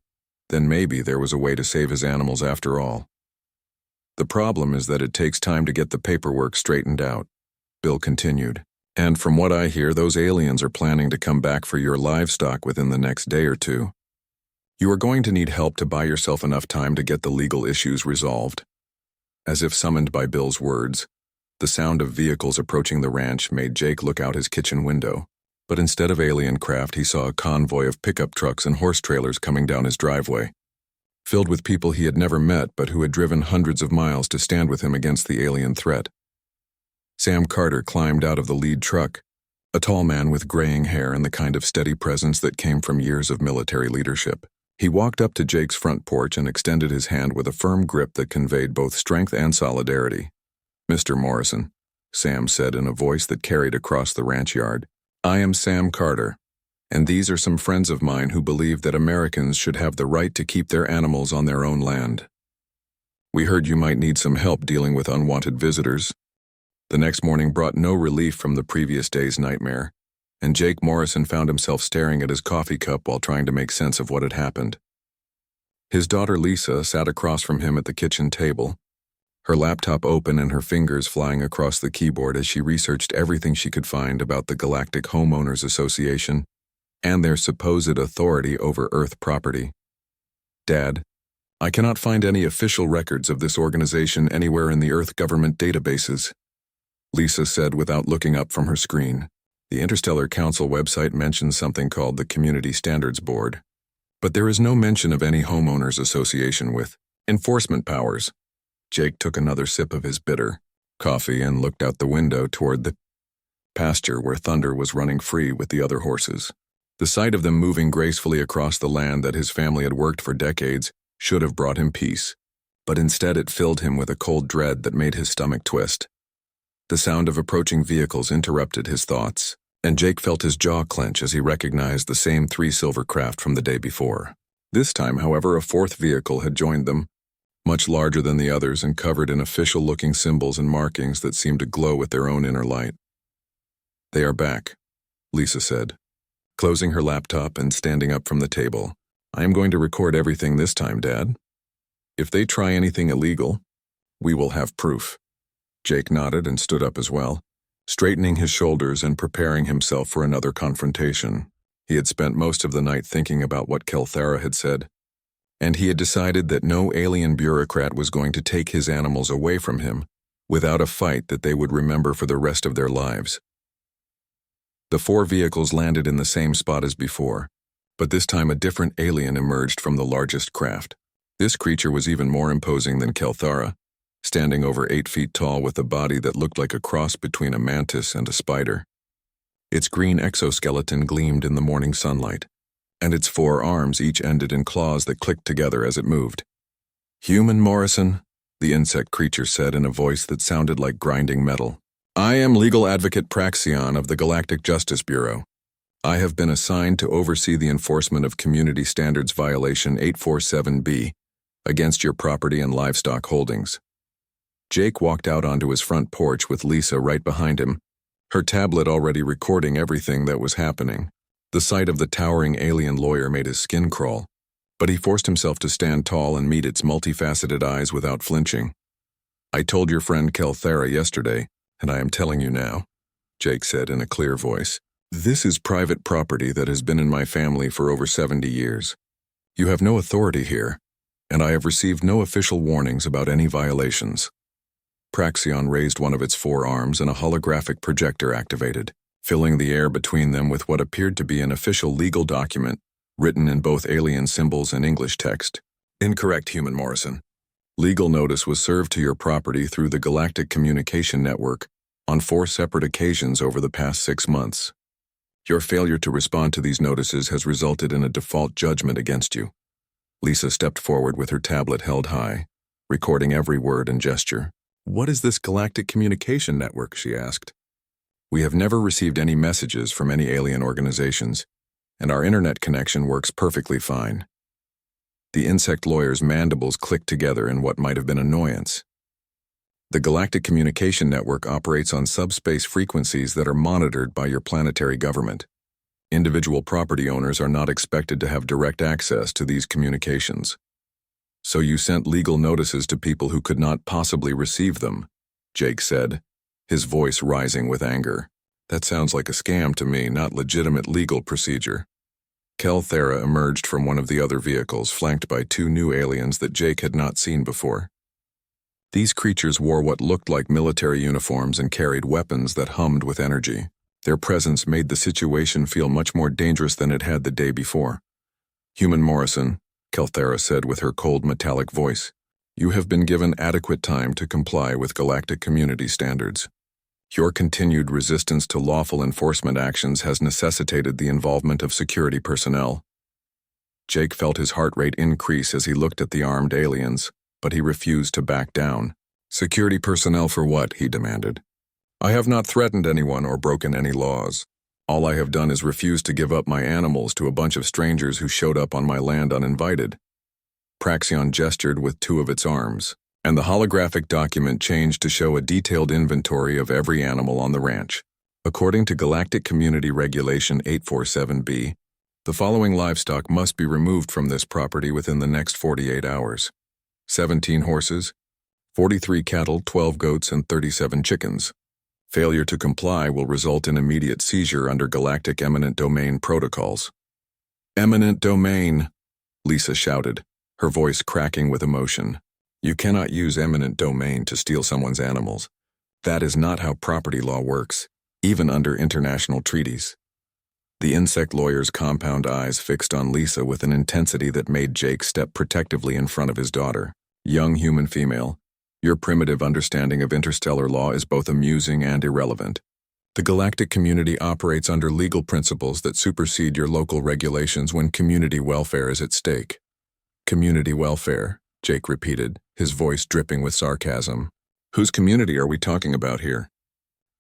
then maybe there was a way to save his animals after all. The problem is that it takes time to get the paperwork straightened out, Bill continued. And from what I hear, those aliens are planning to come back for your livestock within the next day or two. You are going to need help to buy yourself enough time to get the legal issues resolved. As if summoned by Bill's words, the sound of vehicles approaching the ranch made Jake look out his kitchen window. But instead of alien craft, he saw a convoy of pickup trucks and horse trailers coming down his driveway, filled with people he had never met but who had driven hundreds of miles to stand with him against the alien threat. Sam Carter climbed out of the lead truck, a tall man with graying hair and the kind of steady presence that came from years of military leadership. He walked up to Jake's front porch and extended his hand with a firm grip that conveyed both strength and solidarity. Mr. Morrison, Sam said in a voice that carried across the ranch yard. I am Sam Carter, and these are some friends of mine who believe that Americans should have the right to keep their animals on their own land. We heard you might need some help dealing with unwanted visitors. The next morning brought no relief from the previous day's nightmare, and Jake Morrison found himself staring at his coffee cup while trying to make sense of what had happened. His daughter Lisa sat across from him at the kitchen table, her laptop open and her fingers flying across the keyboard as she researched everything she could find about the Galactic Homeowners Association and their supposed authority over Earth property. Dad, I cannot find any official records of this organization anywhere in the Earth government databases, Lisa said without looking up from her screen. The Interstellar Council website mentions something called the Community Standards Board, but there is no mention of any homeowners association with enforcement powers. Jake took another sip of his bitter coffee and looked out the window toward the pasture where Thunder was running free with the other horses. The sight of them moving gracefully across the land that his family had worked for decades should have brought him peace, but instead it filled him with a cold dread that made his stomach twist. The sound of approaching vehicles interrupted his thoughts, and Jake felt his jaw clench as he recognized the same 3 silver craft from the day before. This time, however, a 4th vehicle had joined them, much larger than the others and covered in official-looking symbols and markings that seemed to glow with their own inner light. "They are back," Lisa said, closing her laptop and standing up from the table. "I am going to record everything this time, Dad. If they try anything illegal, we will have proof." Jake nodded and stood up as well, straightening his shoulders and preparing himself for another confrontation. He had spent most of the night thinking about what Kelthara had said, and he had decided that no alien bureaucrat was going to take his animals away from him without a fight that they would remember for the rest of their lives. The 4 vehicles landed in the same spot as before, but this time a different alien emerged from the largest craft. This creature was even more imposing than Kelthara, standing over 8 feet tall with a body that looked like a cross between a mantis and a spider. Its green exoskeleton gleamed in the morning sunlight, and its 4 arms each ended in claws that clicked together as it moved. "Human Morrison," the insect creature said in a voice that sounded like grinding metal. "I am legal advocate Praxion of the Galactic Justice Bureau. I have been assigned to oversee the enforcement of Community Standards Violation 847B against your property and livestock holdings." Jake walked out onto his front porch with Lisa right behind him, her tablet already recording everything that was happening. The sight of the towering alien lawyer made his skin crawl, but he forced himself to stand tall and meet its multifaceted eyes without flinching. "I told your friend Kelthara yesterday, and I am telling you now," Jake said in a clear voice. "This is private property that has been in my family for over 70 years. You have no authority here, and I have received no official warnings about any violations." Praxion raised one of its 4 arms and a holographic projector activated, filling the air between them with what appeared to be an official legal document written in both alien symbols and English text. "Incorrect, Human Morrison. Legal notice was served to your property through the Galactic Communication Network on 4 separate occasions over the past 6 months. Your failure to respond to these notices has resulted in a default judgment against you." Lisa stepped forward with her tablet held high, recording every word and gesture. "What is this Galactic Communication Network?" she asked. "We have never received any messages from any alien organizations, and our internet connection works perfectly fine." The insect lawyer's mandibles clicked together in what might have been annoyance. "The Galactic Communication Network operates on subspace frequencies that are monitored by your planetary government. Individual property owners are not expected to have direct access to these communications. So you sent legal notices to people who could not possibly receive them," Jake said, his voice rising with anger. "That sounds like a scam to me, not legitimate legal procedure." Kelthara emerged from one of the other vehicles, flanked by 2 new aliens that Jake had not seen before. These creatures wore what looked like military uniforms and carried weapons that hummed with energy. Their presence made the situation feel much more dangerous than it had the day before. "Human Morrison," Kelthara said with her cold metallic voice, "you have been given adequate time to comply with galactic community standards. Your continued resistance to lawful enforcement actions has necessitated the involvement of security personnel." Jake felt his heart rate increase as he looked at the armed aliens, but he refused to back down. "Security personnel for what?" he demanded. "I have not threatened anyone or broken any laws. All I have done is refuse to give up my animals to a bunch of strangers who showed up on my land uninvited." Praxion gestured with 2 of its arms, and the holographic document changed to show a detailed inventory of every animal on the ranch. According to Galactic Community Regulation 847B, the following livestock must be removed from this property within the next 48 hours. 17 horses, 43 cattle, 12 goats, and 37 chickens. Failure to comply will result in immediate seizure under Galactic Eminent Domain protocols. "Eminent Domain," Lisa shouted, her voice cracking with emotion. "You cannot use eminent domain to steal someone's animals. That is not how property law works, even under international treaties." The insect lawyer's compound eyes fixed on Lisa with an intensity that made Jake step protectively in front of his daughter. "Young human female, your primitive understanding of interstellar law is both amusing and irrelevant. The galactic community operates under legal principles that supersede your local regulations when community welfare is at stake. Community welfare, Jake repeated, his voice dripping with sarcasm. Whose community are we talking about here?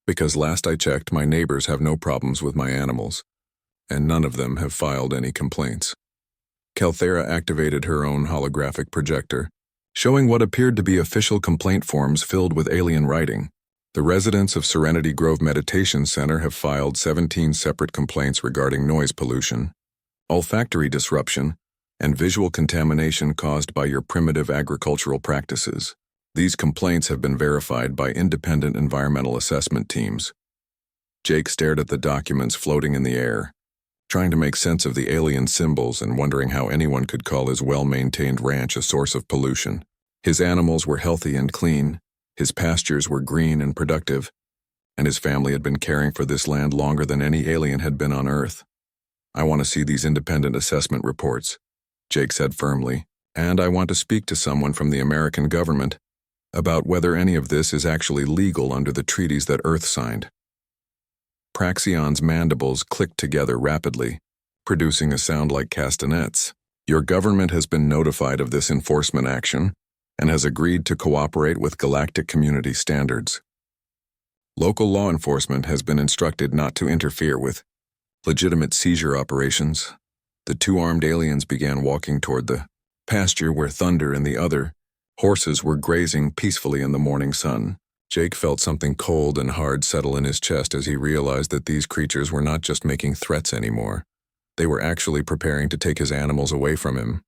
Because last I checked, my neighbors have no problems with my animals, and none of them have filed any complaints. Calthera activated her own holographic projector, showing what appeared to be official complaint forms filled with alien writing. The residents of Serenity Grove Meditation Center have filed 17 separate complaints regarding noise pollution, olfactory disruption, and visual contamination caused by your primitive agricultural practices. These complaints have been verified by independent environmental assessment teams. Jake stared at the documents floating in the air, trying to make sense of the alien symbols and wondering how anyone could call his well-maintained ranch a source of pollution. His animals were healthy and clean, his pastures were green and productive, and his family had been caring for this land longer than any alien had been on Earth. I want to see these independent assessment reports, Jake said firmly, and I want to speak to someone from the American government about whether any of this is actually legal under the treaties that Earth signed. Praxion's mandibles clicked together rapidly, producing a sound like castanets. Your government has been notified of this enforcement action and has agreed to cooperate with galactic community standards. Local law enforcement has been instructed not to interfere with legitimate seizure operations. The two armed aliens began walking toward the pasture where Thunder and the other horses were grazing peacefully in the morning sun. Jake felt something cold and hard settle in his chest as he realized that these creatures were not just making threats anymore. They were actually preparing to take his animals away from him.